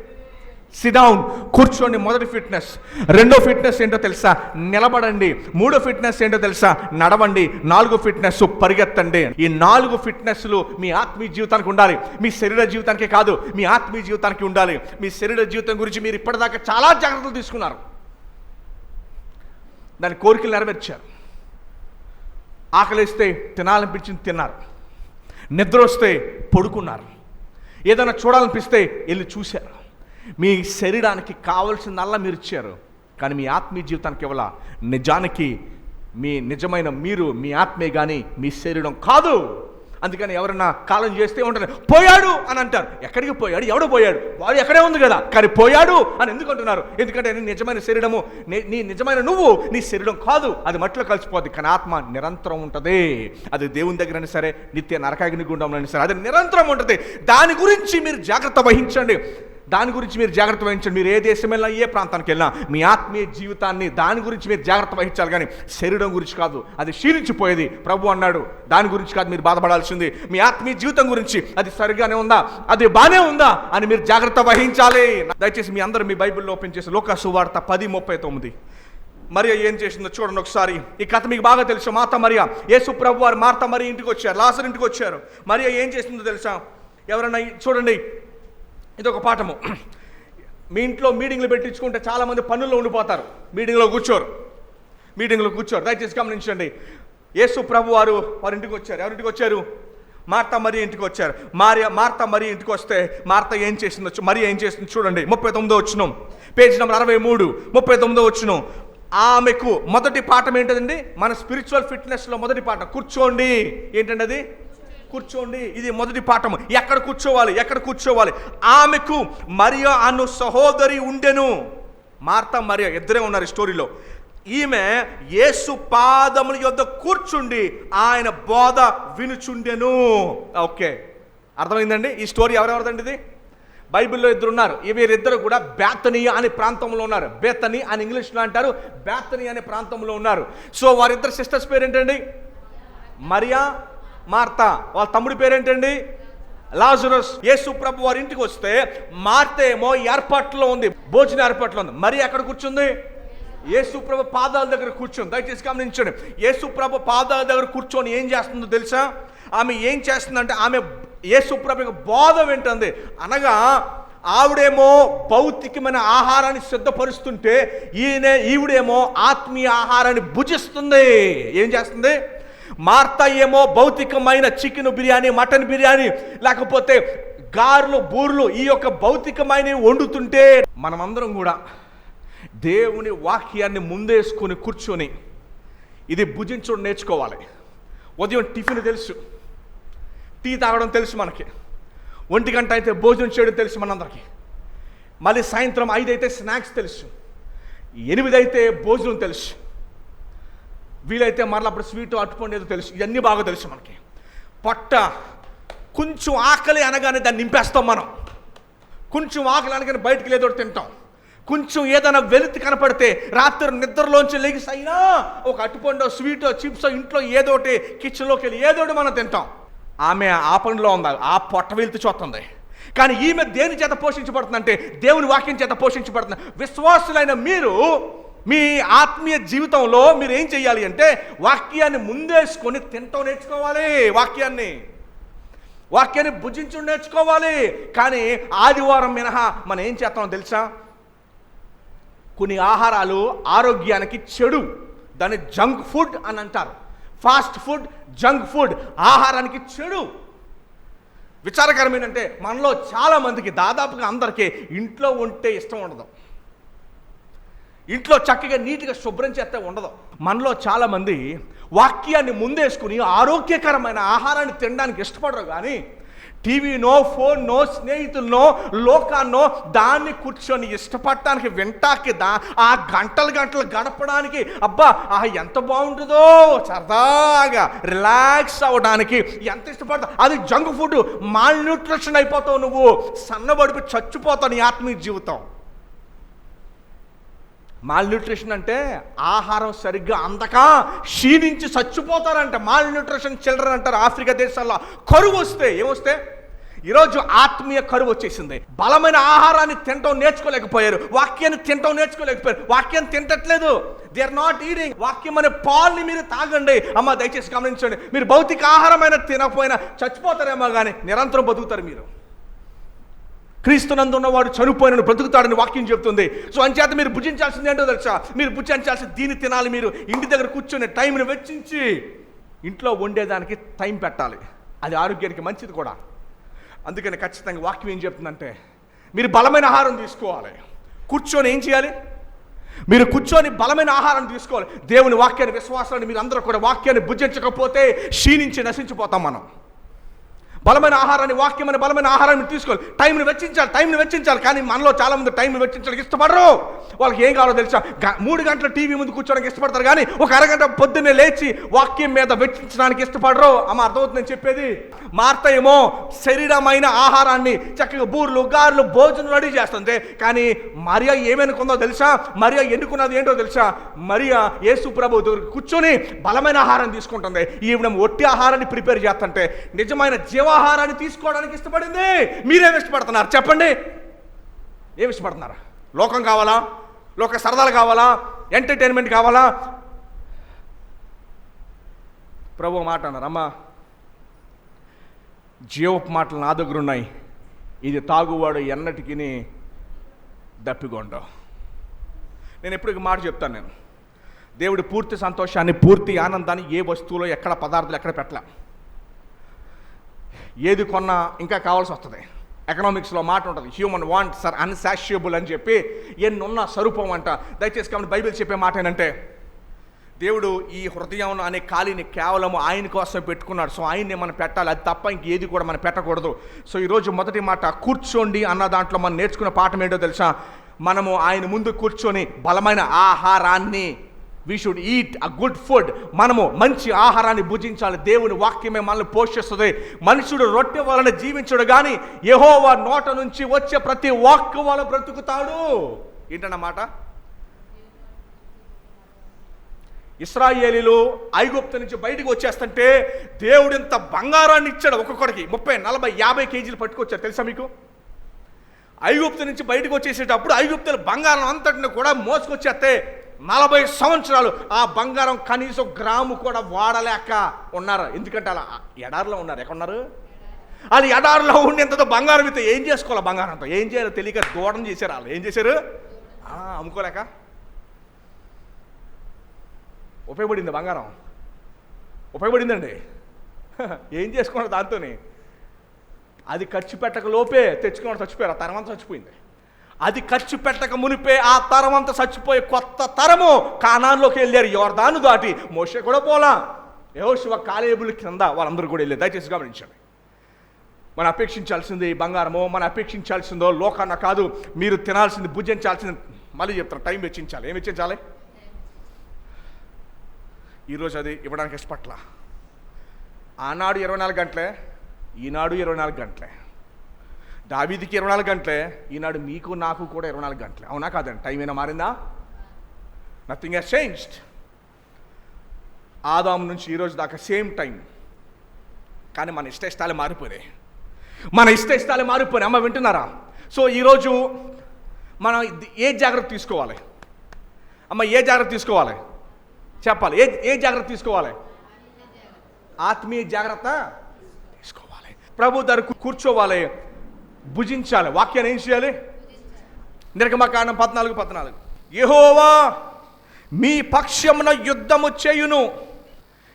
సిట్ డౌన్, కూర్చోండి. మొదటి ఫిట్నెస్. రెండో ఫిట్నెస్ ఏంటో తెలుసా? నిలబడండి. మూడో ఫిట్నెస్ ఏంటో తెలుసా? నడవండి. 4 ఫిట్నెస్ పరిగెత్తండి. ఈ 4 ఫిట్నెస్లు మీ ఆత్మీయ జీవితానికి ఉండాలి. మీ శరీర జీవితానికే కాదు, మీ ఆత్మీయ జీవితానికి ఉండాలి. మీ శరీర జీవితం గురించి మీరు ఇప్పటిదాకా చాలా జాగ్రత్తలు తీసుకున్నారు, దాని కోరికలు నెరవేర్చారు. ఆకలిస్తే తినాలనిపించింది తిన్నారు, నిద్ర వస్తే పడుకున్నారు, ఏదైనా చూడాలనిపిస్తే వెళ్ళి చూశారు. మీ శరీరానికి కావలసిందల్లా మీరు ఇచ్చారు. కానీ మీ ఆత్మీయ జీవితానికి ఇవ్వాల. నిజానికి మీ నిజమైన మీరు మీ ఆత్మే కానీ మీ శరీరం కాదు. అందుకని ఎవరన్నా కాలం చేస్తే ఉంటారు, పోయాడు అని అంటారు. ఎక్కడికి పోయాడు? ఎవడు పోయాడు? వాడు ఎక్కడే ఉంది కదా, కానీ పోయాడు అని ఎందుకు అంటున్నారు? ఎందుకంటే నీ నిజమైన శరీరము, నీ నిజమైన నువ్వు నీ శరీరం కాదు, అది మట్టిలో కలిసిపోద్ది. కానీ ఆత్మ నిరంతరం ఉంటుంది. అది దేవుని దగ్గరైనా సరే, నిత్య నరకాగ్ని గుండంలో సరే, అది నిరంతరం ఉంటుంది. దాని గురించి మీరు జాగ్రత్త వహించండి. మీరు ఏ దేశం వెళ్ళినా, ఏ ప్రాంతానికి వెళ్ళినా మీ ఆత్మీయ జీవితాన్ని దాని గురించి మీరు జాగ్రత్త వహించాలి, కానీ శరీరం గురించి కాదు. అది క్షీణించిపోయేది. ప్రభు అన్నాడు, దాని గురించి కాదు మీరు బాధపడాల్సింది, మీ ఆత్మీయ జీవితం గురించి. అది సరిగానే ఉందా, అది బాగానే ఉందా అని మీరు జాగ్రత్త వహించాలి. దయచేసి మీ అందరూ మీ బైబిల్లో ఓపెన్ చేసి లూకా సువార్త 10:39. మరియా ఏం చేసిందో చూడండి ఒకసారి. ఈ కథ మీకు బాగా తెలుసు. మార్తా మరియా, యేసు ప్రభు వారు మార్తా మరియా ఇంటికి వచ్చారు, లాజరు ఇంటికి వచ్చారు. మరియా ఏం చేసిందో తెలుసా? ఎవరన్నా చూడండి, ఇది ఒక పాఠము. మీ ఇంట్లో మీటింగ్లు పెట్టించుకుంటే చాలామంది పనుల్లో ఉండిపోతారు, మీటింగ్లో కూర్చోరు. దయచేసి గమనించండి. యేసు ప్రభు వారి ఇంటికి వచ్చారు. ఎవరింటికి వచ్చారు? మార్తా మరియా ఇంటికి వచ్చారు. మార్తా మరియా ఇంటికి వస్తే మరియా ఏం చేసిందో చూడండి. 39వ వచనం, పేజ్ నెంబర్ 63, 39వ వచనం. ఆమెకు మొదటి పాఠం ఏంటండి? మన స్పిరిచువల్ ఫిట్నెస్లో మొదటి పాఠం కూర్చోండి. ఏంటండి అది? కూర్చోండి. ఇది మొదటి పాఠం. ఎక్కడ కూర్చోవాలి? ఆమెకు మరియా అను సహోదరి ఉండెను. మార్తా మరియా ఇద్దరే ఉన్నారు ఈ స్టోరీలో. ఈమె యేసు పాదముల యొద్ద కూర్చుండి ఆయన బోధ వినుచుండెను. ఓకే, అర్థమైందండి? ఈ స్టోరీ ఎవరెవరిదండి? ఇది బైబిల్లో ఇద్దరు ఉన్నారు. వీరిద్దరు కూడా బేతనియా అనే ప్రాంతంలో ఉన్నారు. బేతని అని ఇంగ్లీష్లో అంటారు, బేతని అనే ప్రాంతంలో ఉన్నారు. సో వారిద్దరు సిస్టర్స్ పేరు ఏంటండి? మరియా, మార్తా. వాళ్ళ తమ్ముడి పేరేంటండి? లాజరస్. యేసు ప్రభు వారి ఇంటికి వస్తే మార్తా ఏమో ఏర్పాట్లో ఉంది, భోజన ఏర్పాట్లో ఉంది. మరి ఎక్కడ కూర్చుంది? యేసు ప్రభు పాదాల దగ్గర కూర్చొని. దయచేసి గమనించండి. యేసు ప్రభు పాదాల దగ్గర కూర్చొని ఏం చేస్తుందో తెలుసా? ఆమె ఏం చేస్తుందంటే ఆమె యేసు ప్రభు బోధ వింటుంది. అనగా ఆవిడేమో భౌతికమైన ఆహారాన్ని సిద్ధపరుస్తుంటే ఈవిడేమో ఆత్మీయ ఆహారాన్ని భుజిస్తుంది. ఏం చేస్తుంది? మార్తా ఏమో భౌతికమైన చికెన్ బిర్యానీ, మటన్ బిర్యానీ, లేకపోతే గారెలు, బూర్లు, ఈ యొక్క భౌతికమైన వండుతుంటే మనమందరం కూడా దేవుని వాక్యాన్ని ముందేసుకొని కూర్చొని ఇది భుజించడం నేర్చుకోవాలి. ఉదయం టిఫిన్ తెలుసు, టీ తాగడం తెలుసు మనకి, 1 గంట అయితే భోజనం చేయడం తెలుసు మనందరికీ. మళ్ళీ సాయంత్రం 5 అయితే స్నాక్స్ తెలుసు, 8 అయితే భోజనం తెలుసు. వీలైతే మరలా అప్పుడు స్వీట్ అట్టుకోండి ఏదో తెలుసు, ఇవన్నీ బాగా తెలుసు మనకి. పొట్ట కొంచెం ఆకలి అనగానే దాన్ని నింపేస్తాం మనం. కొంచెం ఆకలి అనగానే బయటికి లేదో తింటాం. కొంచెం ఏదైనా వెలితి కనపడితే రాత్రి నిద్రలోంచి లెగిసి అయినా ఒక అట్టుపండో స్వీటో చిప్సో ఇంట్లో ఏదోటి కిచెన్లోకి వెళ్ళి ఏదోటి మనం తింటాం. ఆమె ఆ పనిలో ఉంది, ఆ పొట్ట వెలితి చూస్తుంది. కానీ ఈమె దేని చేత పోషించబడుతుందంటే దేవుని వాక్యం చేత పోషించబడుతుంది. విశ్వాసులైన మీరు మీ ఆత్మీయ జీవితంలో మీరు ఏం చేయాలి అంటే వాక్యాన్ని ముందేసుకొని తింటూ నేర్చుకోవాలి. వాక్యాన్ని భుజించడం నేర్చుకోవాలి. కానీ ఆదివారం మినహా మనం ఏం చేస్తామో తెలుసా? కొన్ని ఆహారాలు ఆరోగ్యానికి చెడు, దాన్ని జంక్ ఫుడ్ అని అంటారు. ఫాస్ట్ ఫుడ్, జంక్ ఫుడ్ ఆహారానికి చెడు. విచారకరం ఏంటంటే మనలో చాలామందికి, దాదాపుగా అందరికీ ఇంట్లో ఉంటే ఇష్టం ఉండదు. ఇంట్లో చక్కగా నీట్గా శుభ్రం చేస్తే ఉండదు. మనలో చాలామంది వాక్యాన్ని ముందేసుకుని ఆరోగ్యకరమైన ఆహారాన్ని తినడానికి ఇష్టపడరు. కానీ టీవీనో, ఫోన్నో, స్నేహితులనో, లోకాన్నో దాన్ని కూర్చొని ఇష్టపడటానికి, వింటాకి, ఆ గంటలు గడపడానికి, అబ్బా ఎంత బాగుంటుందో సరదాగా రిలాక్స్ అవ్వడానికి ఎంత ఇష్టపడతావు. అది జంక్ ఫుడ్. మాల్ న్యూట్రిషన్ అయిపోతావు, నువ్వు సన్నబడిపి చచ్చిపోతావు నీ ఆత్మీయ జీవితం. మాల్ న్యూట్రిషన్ అంటే ఆహారం సరిగ్గా అందక క్షీణించి చచ్చిపోతారంట. మాల్ న్యూట్రిషన్ చిల్డ్రన్ అంటారు ఆఫ్రికా దేశాల్లో. కరువు వస్తే ఏమొస్తే ఈరోజు ఆత్మీయ కరువు వచ్చేసింది. బలమైన ఆహారాన్ని తినటం నేర్చుకోలేకపోయారు, వాక్యాన్ని తినటం నేర్చుకోలేకపోయారు. వాక్యాన్ని తింటట్లేదు, దే ఆర్ నాట్ ఈటింగ్. వాక్యం అనే పాల్ని మీరు తాగండి. అమ్మ దయచేసి గమనించండి, మీరు భౌతిక ఆహారమైన తినకపోయినా చచ్చిపోతారేమో కానీ నిరంతరం బతుకుతారు మీరు. క్రీస్తునందు ఉన్నవాడు చనిపోయిన బ్రతుకుతాడని వాక్యం చెప్తుంది. సో అంచేత మీరు భుజించాల్సింది ఏంటో తెలుసా? మీరు భుజించాల్సింది దీన్ని తినాలి. మీరు ఇంటి దగ్గర కూర్చొని టైంని వెచ్చించి ఇంట్లో వండేదానికి టైం పెట్టాలి. అది ఆరోగ్యానికి మంచిది కూడా. అందుకని ఖచ్చితంగా వాక్యం ఏం చెప్తుందంటే మీరు బలమైన ఆహారం తీసుకోవాలి. కూర్చొని ఏం చేయాలి? మీరు కూర్చొని బలమైన ఆహారం తీసుకోవాలి. దేవుని వాక్యాన్ని, విశ్వాసాన్ని మీరు అందరూ కూడా వాక్యాన్ని భుజించకపోతే క్షీణించి నశించిపోతాం మనం. బలమైన ఆహారాన్ని, వాక్యం అనే బలమైన ఆహారాన్ని తీసుకోవాలి. టైంని వెచ్చించాలి. కానీ మనలో చాలామంది టైంని వెచ్చించడానికి ఇష్టపడరు. వాళ్ళకి ఏం కావాలో తెలుసా? 3 గంటల టీవీ ముందు కూర్చోడానికి ఇష్టపడతారు, కానీ ఒక అరగంట పొద్దున్నే లేచి వాక్యం మీద వెచ్చించడానికి ఇష్టపడరు. అమ్మ అర్థమవుతుంది నేను చెప్పేది? మార్త ఏమో శరీరమైన ఆహారాన్ని చక్కగా బూర్లు, గారెలు, భోజనం రెడీ చేస్తుంది. కానీ మరియా ఏమనుకుందో తెలుసా? మరియా ఎన్నుకున్నది ఏంటో తెలుసా? మరియా యేసు ప్రభు దగ్గర కూర్చొని బలమైన ఆహారం తీసుకుంటుంది. ఈవిడ ఒట్టి ఆహారాన్ని ప్రిపేర్ చేస్తుంటే నిజమైన జీవాహారాన్ని తీసుకోవడానికి ఇష్టపడింది. మీరేమి ఇష్టపడుతున్నారు చెప్పండి? ఏమి ఇష్టపడుతున్నారు? లోకం కావాలా? లోక సరదాలు కావాలా? ఎంటర్టైన్మెంట్ కావాలా? ప్రభు మాట అన్నారు, అమ్మా జీవపు మాటలు నా దగ్గర ఉన్నాయి, ఇది తాగువాడు ఎన్నటికి దప్పికొండవు. నేను ఎప్పుడు మాట చెప్తాను, నేను దేవుడి పూర్తి సంతోషాన్ని, పూర్తి ఆనందాన్ని ఏ వస్తువులో, ఎక్కడ పదార్థాలు ఎక్కడ పెట్టలే. ఏది కొన్నా ఇంకా కావాల్సి వస్తుంది. ఎకనామిక్స్లో మాట ఉంటుంది, హ్యూమన్ వాంట్స్ ఆర్ అన్సాషియబుల్ అని చెప్పి. ఎన్నున్న స్వరూపం అంట. దయచేసి కాబట్టి బైబిల్ చెప్పే మాట ఏంటంటే దేవుడు ఈ హృదయం అనే ఖాళీని కేవలం ఆయన కోసం పెట్టుకున్నాడు. సో ఆయన్ని మనం పెట్టాలి, అది తప్ప ఇంకేది కూడా మనం పెట్టకూడదు. సో ఈరోజు మొదటి మాట కూర్చోండి అన్న దాంట్లో మనం నేర్చుకున్న పాఠం ఏంటో తెలుసా? మనము ఆయన ముందు కూర్చొని బలమైన ఆహారాన్ని, we should eat a good food. మనము మంచి ఆహారాన్ని భుజించాలి. దేవుని వాక్యమే మనల్ని పోషిస్తుంది. మనుషుడు రొట్టె వలన జీవించడు కానీ యెహోవా నోట నుంచి వచ్చే ప్రతి వాక్కు వల్ల బ్రతుకుతాడు. ఏంటన్నమాట? ఇశ్రాయేలీలు ఐగుప్తు నుంచి బయటకు వచ్చేస్తుంటే దేవుడు ఇంత బంగారాన్ని ఇచ్చాడు. ఒక్కొక్కడికి 30, 40, 50 కేజీలు పట్టుకొచ్చారు. తెలుసా మీకు? ఐగుప్తు నుంచి బయటకు వచ్చేసేటప్పుడు ఐగుప్తులు బంగారం అంతటిని కూడా మోసుకొచ్చేస్తే 40 సంవత్సరాలు ఆ బంగారం కనీసం గ్రాము కూడా వాడలేక ఉన్నారు. ఎందుకంటే అలా ఎడారిలో ఉన్నారు. ఎక్కడున్నారు? వాళ్ళు ఎడారిలో ఉండేంతతో బంగారం అయితే ఏం చేసుకోవాలి? బంగారంతో ఏం చేయాలో తెలియక దూడం చేశారు. వాళ్ళు ఏం చేశారు? అమ్ముకోలేక. ఉపయోగపడింది బంగారం? ఉపయోగపడిందండి. ఏం చేసుకున్నారు దాంతోని? అది ఖర్చు పెట్టక లోపే తెచ్చుకున్నాడు, చచ్చిపోయారు. ఆ తరం అంతా చచ్చిపోయింది. అది ఖర్చు పెట్టక మునిపే ఆ తరం అంతా చచ్చిపోయి కొత్త తరము కానాన్లోకి వెళ్ళారు. యోర్దాను దాటి. మోషే కూడా పోలా. యెహోషువ, కాలేబుల కింద వాళ్ళందరూ కూడా వెళ్ళారు. దయచేసి గమనించండి. మనం అపేక్షించాల్సింది బంగారమో, మనం అపేక్షించాల్సిందో లోకాన్న కాదు. మీరు తినాల్సింది, భుజించాల్సింది, మళ్ళీ చెప్తాను, టైం వెచ్చించాలి. ఏం వెచ్చించాలి? ఈరోజు అది ఇవ్వడానికి ఇష్టపట్ల. ఆనాడు 24 గంటలే, ఈనాడు 24 గంటలే. దావీదుకి 24 గంటలే, ఈనాడు మీకు నాకు కూడా 24 గంటలే. అవునా కాదండి? టైం ఏమైనా మారిందా? Nothing has changed. ఆదాము నుంచి ఈరోజు దాకా సేమ్ టైం. కానీ మన ఇష్టాలే మారిపోయినాయి. అమ్మ వింటున్నారా? సో ఈరోజు మనం ఏ జాగ్రత్త తీసుకోవాలి? అమ్మ ఏ జాగ్రత్త తీసుకోవాలి చెప్పాలి. ఏ జాగ్రత్త తీసుకోవాలి? ఆత్మీయ జాగ్రత్త తీసుకోవాలి. ప్రభు దగ్గర కూర్చోవాలి, భుజించాలి. వాక్యాన్ని ఏం చేయాలి? నిర్గమకాండం 14:14 యెహోవా మీ పక్షమున యుద్ధము చేయును.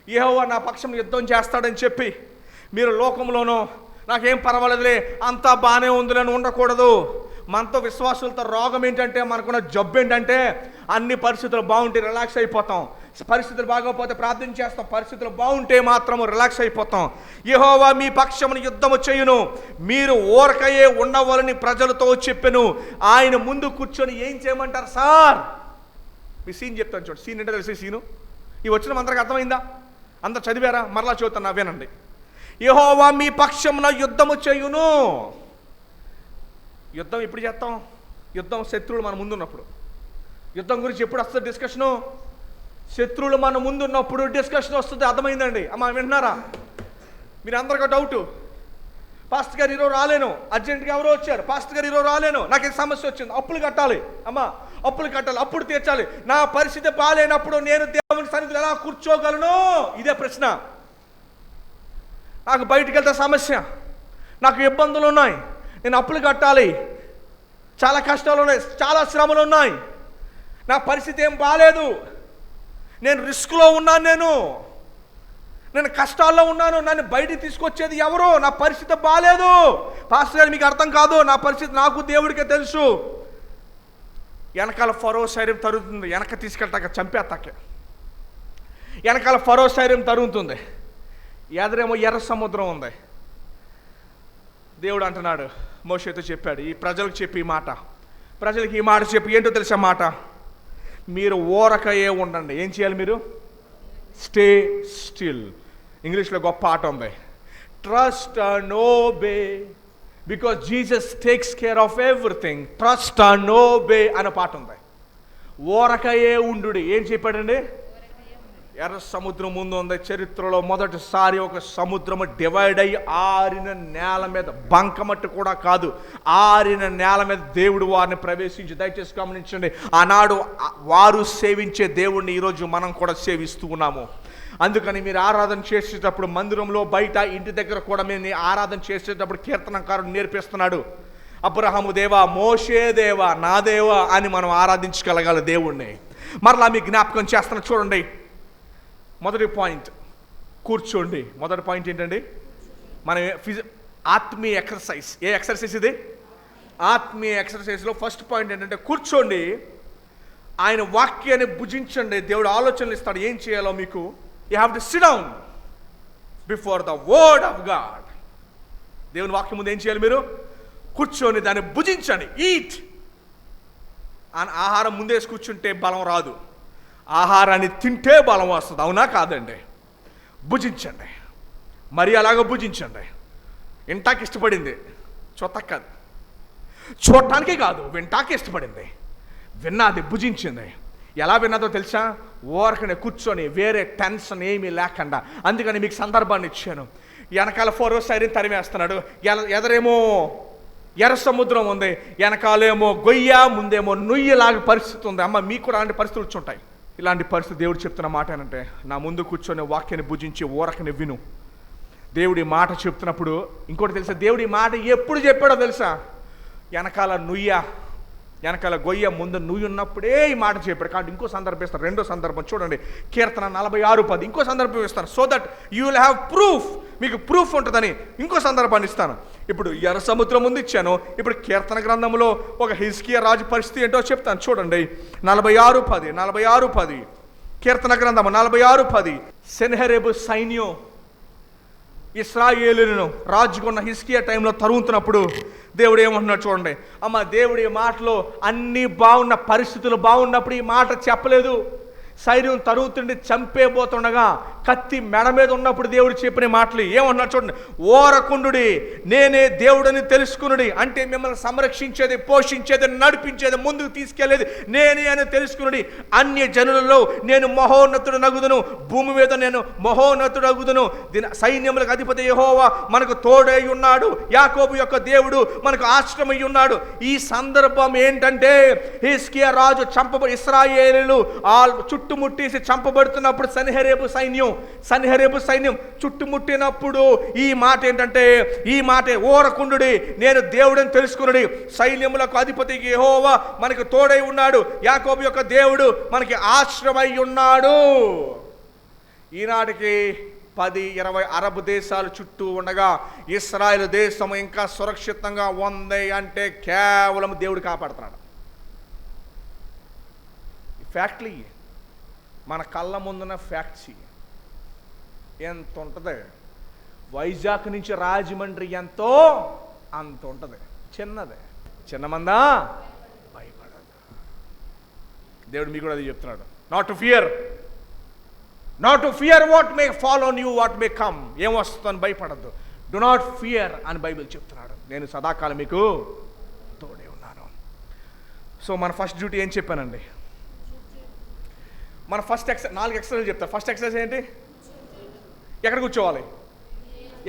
యెహోవా నా పక్షం యుద్ధం చేస్తాడని చెప్పి మీరు లోకంలోనూ నాకేం పర్వాలేదులే అంతా బాగానే ఉందిలని ఉండకూడదు. మనతో విశ్వాసులతో రోగం ఏంటంటే, మనకున్న జబ్బు ఏంటంటే, అన్ని పరిస్థితులు బాగుంటే రిలాక్స్ అయిపోతాం, పరిస్థితులు బాగోకపోతే ప్రార్థన చేస్తాం, పరిస్థితులు బాగుంటే మాత్రము రిలాక్స్ అయిపోతాం. యెహోవా మీ పక్షమున యుద్ధము చేయును, మీరు ఊరకయే ఉండవాలని ప్రజలతో చెప్పెను. ఆయన ముందు కూర్చొని ఏం చేయమంటారు సార్? మీ సీన్ చెప్తాను చూడండి. సీన్ అంటే తెలిసి సీను ఈ వచ్చిన అందరికి అర్థమైందా? అందరు చదివారా? మరలా చదువుతున్నా, వినండి. యెహోవా మీ పక్షమున యుద్ధము చేయును. యుద్ధం ఎప్పుడు చేస్తాం? యుద్ధం శత్రువులు మన ముందు ఉన్నప్పుడు. యుద్ధం గురించి ఎప్పుడు వస్తుంది డిస్కషను? శత్రువులు మన ముందు ఉన్నప్పుడు డిస్కషన్ వస్తుంది. అర్థమైందండి? అమ్మ వింటున్నారా? మీరు అందరికీ డౌటు, పాస్టర్ గారు ఈరోజు రాలేను, అర్జెంటుగా ఎవరో వచ్చారు, పాస్టర్ గారు ఈరోజు రాలేను, నాకు ఈ సమస్య వచ్చింది, అప్పులు కట్టాలి. అమ్మ అప్పులు కట్టాలి, అప్పుడు తీర్చాలి. నా పరిస్థితి బాగాలేనప్పుడు నేను దేవుని సన్నిధిలో ఎలా కూర్చోగలను? ఇదే ప్రశ్న. నాకు బయటికి వెళ్తే సమస్య, నాకు ఇబ్బందులు ఉన్నాయి, నేను అప్పులు కట్టాలి, చాలా కష్టాలు ఉన్నాయి, చాలా శ్రమలు ఉన్నాయి, నా పరిస్థితి ఏం బాగాలేదు, నేను రిస్క్లో ఉన్నాను, నేను కష్టాల్లో ఉన్నాను, నన్ను బయటికి తీసుకొచ్చేది ఎవరు? నా పరిస్థితి బాగాలేదు. పాస్టర్ గారు మీకు అర్థం కాదు, నా పరిస్థితి నాకు దేవుడికే తెలుసు. వెనకాల ఫరో శరీరం తరుగుతుంది, వెనక తీసుకెళ్తాక చంపేస్తాకే. వెనకాల ఫరో శరీరం తరుగుతుంది, ఎదురేమో ఎర్ర సముద్రం ఉంది. దేవుడు అంటున్నాడు, మోషేతో చెప్పాడు, ఈ ప్రజలకు చెప్పి ఈ మాట, ప్రజలకు ఈ మాట చెప్పి ఏంటో తెలుసా మాట? మీరు ఊరకయే ఉండండి. ఏం చేయాలి మీరు? Stay still. ఇంగ్లీష్లో గొప్ప ఆట ఉంది, trust and obey because Jesus takes care of everything. Trust and obey అనే పాట ఉంది. ఊరకయే ఉండు. ఏం చెప్పాడండి? ఎర్ర సముద్రం ముందు ఉంది. చరిత్రలో మొదటిసారి ఒక సముద్రము డివైడ్ అయ్యి ఆరిన నేల మీద, బంకమట్టు కూడా కాదు, ఆరిన నేల మీద దేవుడు వారిని ప్రవేశించి, దయచేసి గమనించండి, ఆనాడు వారు సేవించే దేవుడిని ఈరోజు మనం కూడా సేవిస్తూ ఉన్నాము. అందుకని మీరు ఆరాధన చేసేటప్పుడు మందిరంలో, బయట, ఇంటి దగ్గర కూడా మీరు ఆరాధన చేసేటప్పుడు కీర్తనకారుడు నేర్పిస్తున్నాడు, అబ్రహాము దేవా, మోషే దేవా, నా దేవా అని మనం ఆరాధించగలగాలి దేవుణ్ణి. మరలా మీ జ్ఞాపకం చేస్తున్నా చూడండి. మొదటి పాయింట్ కూర్చోండి. మొదటి పాయింట్ ఏంటండి? మన ఆత్మీయ ఎక్సర్సైజ్. ఏ ఎక్సర్సైజ్ ఇది? ఆత్మీయ ఎక్సర్సైజ్లో ఫస్ట్ పాయింట్ ఏంటంటే కూర్చోండి, ఆయన వాక్యాన్ని భుజించండి. దేవుడు ఆలోచనలు ఇస్తాడు ఏం చేయాలో మీకు. You have to SIT down before the word of God. దేవుని వాక్యం ముందు ఏం చేయాలి? మీరు కూర్చొని దాన్ని భుజించండి. ఈట్. ఆహారం ముందేసి కూర్చుంటే బలం రాదు, ఆహారాన్ని తింటే బలం వస్తుంది. అవునా కాదండి? భుజించండి, మరి అలాగ భుజించండి. వింటాకి ఇష్టపడింది, కాదు, చూడటానికి కాదు, వింటాకి ఇష్టపడింది, విన్నది, భుజించింది. ఎలా విన్నదో తెలుసా? ఊరకనే కూర్చొని, వేరే టెన్షన్ ఏమీ లేకుండా. అందుకని మీకు సందర్భాన్ని ఇచ్చాను. వెనకాల ఫరో సైరన్ తరిమేస్తున్నాడు, ఎదరేమో ఎర్ర సముద్రం ఉంది, వెనకాలేమో గొయ్య, ముందేమో నుయ్యలాగా పరిస్థితి ఉంది. అమ్మ మీకు కూడా అలాంటి పరిస్థితులు వచ్చుంటాయి. ఇలాంటి పరిస్థితి దేవుడు చెప్తున్న మాట ఏంటంటే, నా ముందు కూర్చొని వాక్యాన్ని భుజించి ఊరకని విను. దేవుడి మాట చెప్తున్నప్పుడు ఇంకోటి తెలుసా? దేవుడి మాట ఎప్పుడు చెప్పాడో తెలుసా? వెనకాల నుయ్య, వెనకాల గొయ్య, ముందు నుయ్యి ఉన్నప్పుడే ఈ మాట చెప్పాడు. కాబట్టి ఇంకో సందర్భం ఇస్తాను, రెండో సందర్భం చూడండి, కీర్తన 46:10. ఇంకో సందర్భం ఇస్తాను, so that you will have proof. మీకు ప్రూఫ్ ఉంటుందని ఇంకో సందర్భాన్ని ఇస్తాను. ఇప్పుడు ఎర్ర సముద్రం ముందు ఇచ్చాను, ఇప్పుడు కీర్తన గ్రంథంలో ఒక హిజ్కియా రాజు పరిస్థితి ఏంటో చెప్తాను చూడండి. 46:10 కీర్తన గ్రంథము 46:10. సెన్హెరెబు సైన్యం ఇశ్రాయేలును రాజుకున్న హిజ్కియా టైంలో తరుగుతున్నప్పుడు దేవుడు ఏమంటున్నాడు చూడండి. అమ్మ దేవుడి మాటలో అన్నీ బాగున్న, పరిస్థితులు బాగున్నప్పుడు ఈ మాట చెప్పలేదు. సైన్యం తరుగుతుండి చంపేబోతుండగా కత్తి మెడ మీద ఉన్నప్పుడు దేవుడు చెప్పిన మాటలు ఏమన్నా చూడండి, ఓరకుండుడి, నేనే దేవుడని తెలుసుకునుడి. అంటే మిమ్మల్ని సంరక్షించేది, పోషించేది, నడిపించేది, ముందుకు తీసుకెళ్లేది నేనే అని తెలుసుకునుడి. అన్య జనులలో నేను మహోన్నతుడు నగుదును, భూమి మీద నేను మహోన్నతుడు అగుదును. సైన్యములకు అధిపతి యెహోవా మనకు తోడై ఉన్నాడు, యాకోబు యొక్క దేవుడు మనకు ఆశ్రమై ఉన్నాడు. ఈ సందర్భం ఏంటంటే హిజ్కియా రాజు ఇశ్రాయేలీయులు చుట్టుముట్టేసి చంపబడుతున్నప్పుడు సన్హెరీబు సైన్యం చుట్టుముట్టినప్పుడు ఈ మాట ఏంటంటే, ఈ మాట ఓరకుండుడి, నేను దేవుడని తెలుసుకునుడి. సైన్యములకు అధిపతి యెహోవా మనకు తోడై ఉన్నాడు, యాకోబు యొక్క దేవుడు మనకి ఆశ్రమై ఉన్నాడు. ఈనాటికి 10-20 అరబ్ దేశాలు చుట్టూ ఉండగా ఇశ్రాయేలు దేశం ఇంకా సురక్షితంగా ఉంది అంటే కేవలం దేవుడు కాపాడుతున్నాడు. ఫ్యాక్టరీ మన కళ్ళ ముందున్న ఫ్యాక్టరీ ఎంత ఉంటుంది, వైజాగ్ నుంచి రాజమండ్రి ఎంతో అంత ఉంటుంది. చిన్నమందా భయపడదు. దేవుడు మీకు కూడా అది చెప్తున్నాడు, not to fear what may follow on you, what may come. ఏం వస్తుందని భయపడద్దు. డు నాట్ ఫియర్ అని బైబిల్ చెప్తున్నాడు. నేను సదాకాలం మీకు తోడే ఉన్నాను. సో మన ఫస్ట్ డ్యూటీ ఏం చెప్పానండి, మన ఫస్ట్ 4 ఎక్సర్సైజ్ చెప్తారు. ఫస్ట్ ఎక్సర్సైజ్ ఏంటి, ఎక్కడ కూర్చోవాలి,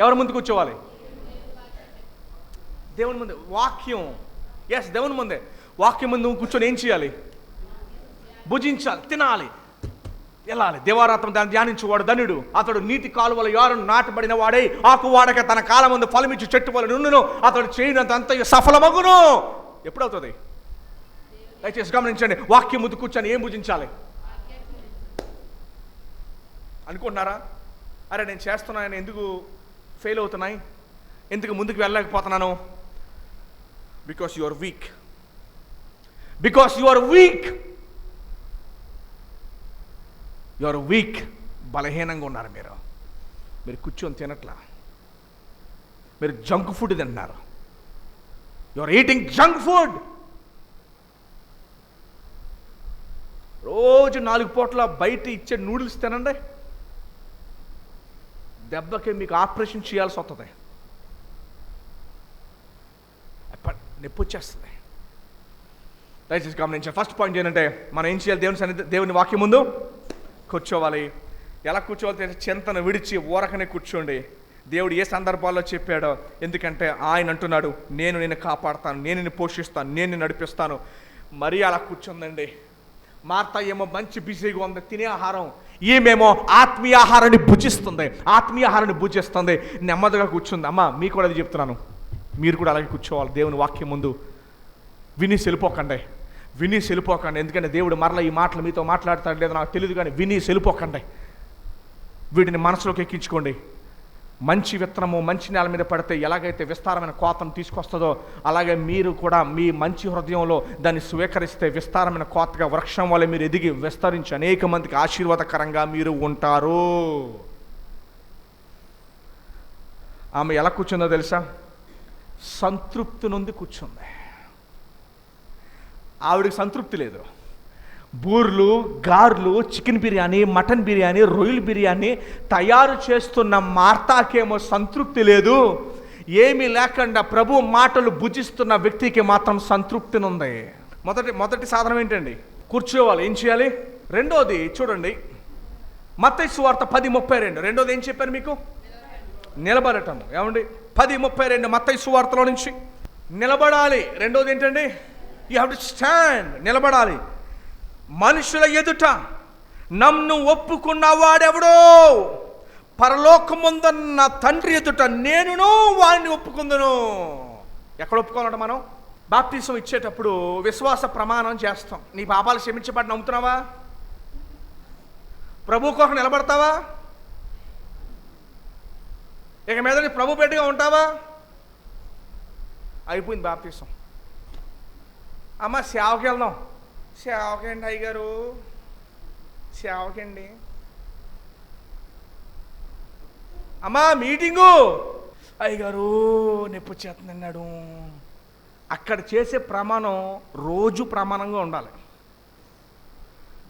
ఎవరి ముందు కూర్చోవాలి, దేవుని ముందు. వాక్యం, ఎస్ దేవుని ముందే. వాక్యం ముందు కూర్చొని ఏం చేయాలి, భుజించాలి, తినాలి, వెళ్ళాలి. దేవారాత్రం దాన్ని ధ్యానించువాడు ధన్యుడు, అతడు నీటి కాలువల యోరను నాటబడిన వాడై ఆకు వాడక తన కాలం ముందు ఫలమిచ్చి చెట్టు వల్ల నుండును, అతడు చేయనంత సఫలమగును. ఎప్పుడవుతుంది దయచేసి గమనించండి. వాక్యం ముందు కూర్చొని ఏం భుజించాలి అనుకుంటున్నారా? అరే నేను చేస్తున్నాను, ఎందుకు ఫెయిల్ అవుతున్నాయి, ఎందుకు ముందుకు వెళ్ళలేకపోతున్నాను? Because you are weak. బలహీనంగా ఉన్నారు మీరు కూర్చొని తినట్లా, మీరు జంక్ ఫుడ్ తింటున్నారు. You are eating junk food. రోజు 4 పూట్ల బయట ఇచ్చే నూడిల్స్ తినండి, దెబ్బకి మీకు ఆపరేషన్ చేయాల్సి వస్తుంది, నొప్పి వచ్చేస్తుంది. దయచేసి గమనించాలి. ఫస్ట్ పాయింట్ ఏంటంటే మనం ఏం చేయాలి, దేవుని వాక్యం ముందు కూర్చోవాలి. ఎలా కూర్చోవాలి, చింతను విడిచి ఊరకనే కూర్చోండి. దేవుడు ఏ సందర్భాల్లో చెప్పాడో, ఎందుకంటే ఆయన అంటున్నాడు, నేను నిన్ను కాపాడుతాను, నేను నిన్ను పోషిస్తాను, నేను నిన్ను నడిపిస్తాను. మరీ అలా కూర్చుందండి. మార్త ఏమో మంచి బిజీగా ఉంది, తినే ఆహారం. ఈమెమో ఆత్మీయ ఆహారాన్ని భుజిస్తుంది, నెమ్మదిగా కూర్చుంది. అమ్మ మీకు కూడా అది చెప్తున్నాను, మీరు కూడా అలాగే కూర్చోవాలి దేవుని వాక్యం ముందు. విని వెళ్ళిపోకండి. ఎందుకంటే దేవుడు మరలా ఈ మాటలు మీతో మాట్లాడతాడు లేదో నాకు తెలియదు, కానీ విని వెళ్ళిపోకండి. వీటిని మనసులోకి ఎక్కించుకోండి. మంచి విత్తనము మంచి నేల మీద పడితే ఎలాగైతే విస్తారమైన కోతను తీసుకొస్తుందో, అలాగే మీరు కూడా మీ మంచి హృదయంలో దాన్ని స్వీకరిస్తే విస్తారమైన కోతగా వృక్షం వల్ల మీరు ఎదిగి విస్తరించి అనేక మందికి ఆశీర్వాదకరంగా మీరు ఉంటారు. ఆమె ఎలా కూర్చుందో తెలుసా, సంతృప్తి నుండి కూర్చుంది. ఆవిడికి సంతృప్తి లేదు. బూర్లు, గార్లు, చికెన్ బిర్యానీ, మటన్ బిర్యానీ, రొయ్యల బిర్యానీ తయారు చేస్తున్న మార్తాకేమో సంతృప్తి లేదు. ఏమీ లేకుండా ప్రభు మాటలు భుజిస్తున్న వ్యక్తికి మాత్రం సంతృప్తి ఉంది. మొదటి సాధనం ఏంటండి, కూర్చోవాలి. ఏం చేయాలి? రెండోది చూడండి, మత్తయి సువార్త 10:32. రెండోది ఏం చెప్పాను మీకు, నిలబడటము. ఏమండి 10:32 మత్తయి సువార్తలో నుంచి నిలబడాలి. రెండోది ఏంటండి, యూ హ్యావ్ టు స్టాండ్, నిలబడాలి. మనుషుల ఎదుట నన్ను ఒప్పుకున్న వాడెవడో పరలోకముందున్న తండ్రి ఎదుట నేనును వాడిని ఒప్పుకుందును. ఎక్కడ ఒప్పుకోవాలంట? మనం బాప్తిసం ఇచ్చేటప్పుడు విశ్వాస ప్రమాణం చేస్తాం. నీ పాపాలు క్షమించబడి నమ్ముతున్నావా? ప్రభు కోసం నిలబడతావా? ఇక మీద నీ ప్రభు బిడ్డగా ఉంటావా? అయిపోయింది బాప్తిసం. అమ్మ సేవకి వెళ్దాం. సేవకండి అయ్యగారు, సేవకండి. అమ్మా మీటింగు, అయ్యగారు నొప్పి వచ్చేస్తుంది అన్నాడు. అక్కడ చేసే ప్రమాణం రోజు ప్రమాణంగా ఉండాలి.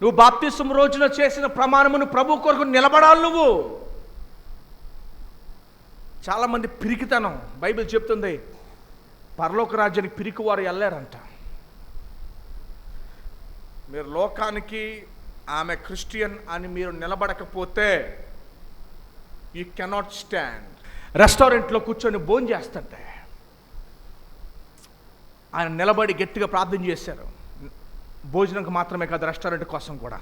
నువ్వు బాప్తిసం రోజున చేసిన ప్రమాణమును ప్రభు కొరకు నిలబడాలి. నువ్వు చాలామంది పిరికితనం, బైబిల్ చెప్తుంది పరలోక రాజ్యానికి పిరికి వారు వెళ్ళారంట. మీరు లోకానికి ఆమె క్రిస్టియన్ అని మీరు నిలబడకపోతే యూ కెనాట్ స్టాండ్. రెస్టారెంట్లో కూర్చొని భోజనం చేస్తుంటే ఆయన నిలబడి గట్టిగా ప్రార్థన చేశారు. భోజనంకి మాత్రమే కాదు, రెస్టారెంట్ కోసం కూడా.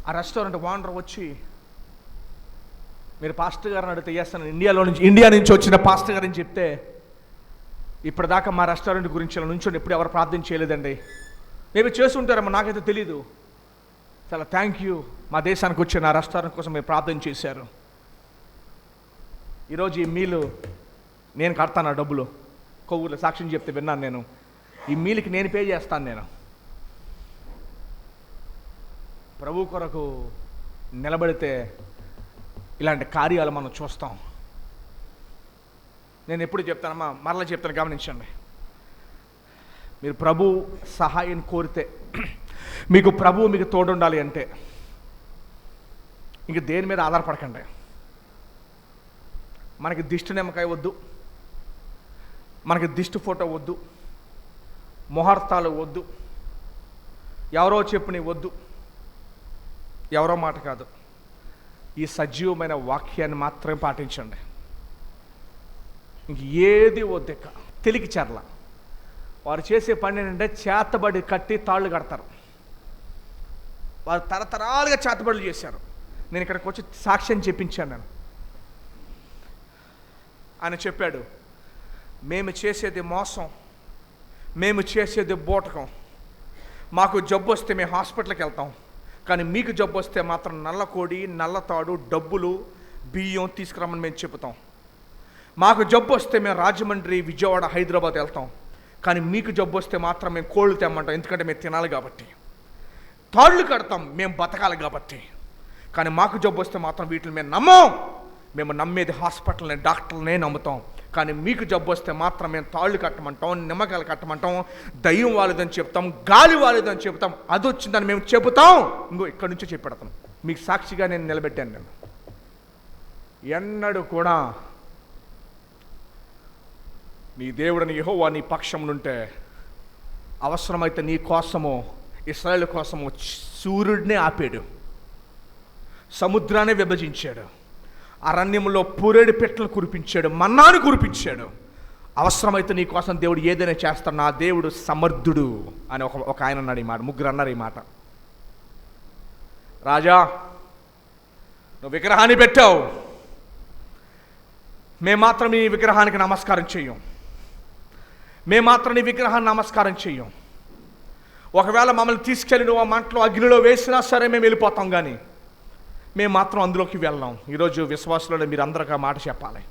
ఆ రెస్టారెంట్ ఓనర్ వచ్చి, మీరు పాస్టర్ గారిని అడిగితే చేస్తాను, ఇండియా నుంచి వచ్చిన పాస్టర్ గారిని చెప్తే, ఇప్పటిదాకా మా రెస్టారెంట్ గురించి ఇలా నుంచొని ఎప్పుడు ఎవరు ప్రార్థన చేయలేదండి. మేబీ చేస్తుంటారేమో, నాకైతే తెలీదు. చాలా థ్యాంక్ యూ, మా దేశానికి వచ్చి నా రెస్టారెంట్ కోసం మీరు ప్రార్థన చేశారు. ఈరోజు ఈ మీలు నేను కడతాను, ఆ డబ్బులు కొవ్వూరులో సాక్ష్యం చెప్తే విన్నాను నేను. ఈ మీల్కి నేను పే చేస్తాను. నేను ప్రభు కొరకు నిలబడితే ఇలాంటి కార్యాలు మనం చూస్తాం. నేను ఎప్పుడు చెప్తానమ్మా, మరలా చెప్తాను, గమనించండి. మీరు ప్రభు సహాయం కోరితే, మీకు ప్రభు మీకు తోడుండాలి అంటే ఇంక దేని మీద ఆధారపడకండి. మనకి దిష్టి నిమ్మకాయ వద్దు, మనకి దిష్టి ఫోటో వద్దు, ముహూర్తాలు వద్దు, ఎవరో చెప్పుని వద్దు, ఎవరో మాట కాదు. ఈ సజీవమైన వాక్యాన్ని మాత్రమే పాటించండి. ఇంక ఏది వద్దు. తెలికి చెర్ల వారు చేసే పని ఏంటంటే చేతబడి కట్టి తాళ్ళు కడతారు. వారు తరతరాలుగా చేతబడులు చేశారు. నేను ఇక్కడికి వచ్చి సాక్ష్యం చెప్పించాను. నేను ఆయన చెప్పాడు, మేము చేసేది మోసం, మేము చేసేది బూటకం. మాకు జబ్బు వస్తే మేము హాస్పిటల్కి వెళ్తాం, కానీ మీకు జబ్బు వస్తే మాత్రం నల్లకోడి, నల్లతాడు, డబ్బులు, బియ్యం తీసుకురమ్మని మేము చెబుతాం. మాకు జబ్బు వస్తే మేము రాజమండ్రి, విజయవాడ, హైదరాబాద్ వెళ్తాం, కానీ మీకు జబ్బు వస్తే మాత్రం మేము కోళ్ళు తెమ్మంటాం, ఎందుకంటే మేము తినాలి కాబట్టి. తాళ్ళు కడతాం మేము బతకాలి కాబట్టి, కానీ మాకు జబ్బు వస్తే మాత్రం వీటిని మేము నమ్మం. మేము నమ్మేది హాస్పిటల్ని, డాక్టర్లనే నమ్ముతాం. కానీ మీకు జబ్బు వస్తే మాత్రం మేము తాళ్ళు కట్టమంటాం, నిమ్మకాయలు కట్టమంటాం, దయ్యం వాలేదని చెప్తాం, గాలి వాలేదని చెప్తాం, అది వచ్చిందని మేము చెబుతాం. ఇంకో ఇక్కడి నుంచి చెప్పెడతాం. మీకు సాక్షిగా నేను నిలబెట్టాను. నేను ఎన్నడూ కూడా నీ దేవుడిని యెహోవా నీ పక్షంనుంటే అవసరమైతే నీ కోసము, ఇశ్రాయేలు కోసము సూర్యుడినే ఆపాడు, సముద్రాన్ని విభజించాడు, అరణ్యంలో పూరేడు పెట్టలు కురిపించాడు, మన్నాను కురిపించాడు. అవసరమైతే నీ కోసం దేవుడు ఏదైనా చేస్తాడు. నా దేవుడు సమర్థుడు అని ఒక ఆయన అన్నాడు. ఈ మాట ముగ్గురు అన్నారు. ఈ మాట, రాజా నువ్వు విగ్రహాన్ని పెట్టావు, మేము మాత్రం నీ విగ్రహానికి నమస్కారం చెయ్యం, మేము మాత్రం నీ విగ్రహాన్ని నమస్కారం చెయ్యం. ఒకవేళ మమ్మల్ని తీసుకెళ్ళి నువ్వు ఆ మంటలో అగ్నిలో వేసినా సరే మేము వెళ్ళిపోతాం, కానీ మేము మాత్రం అందులోకి వెళ్ళాం. ఈరోజు విశ్వాసులలో మీరందరూ ఒక మాట చెప్పాలి.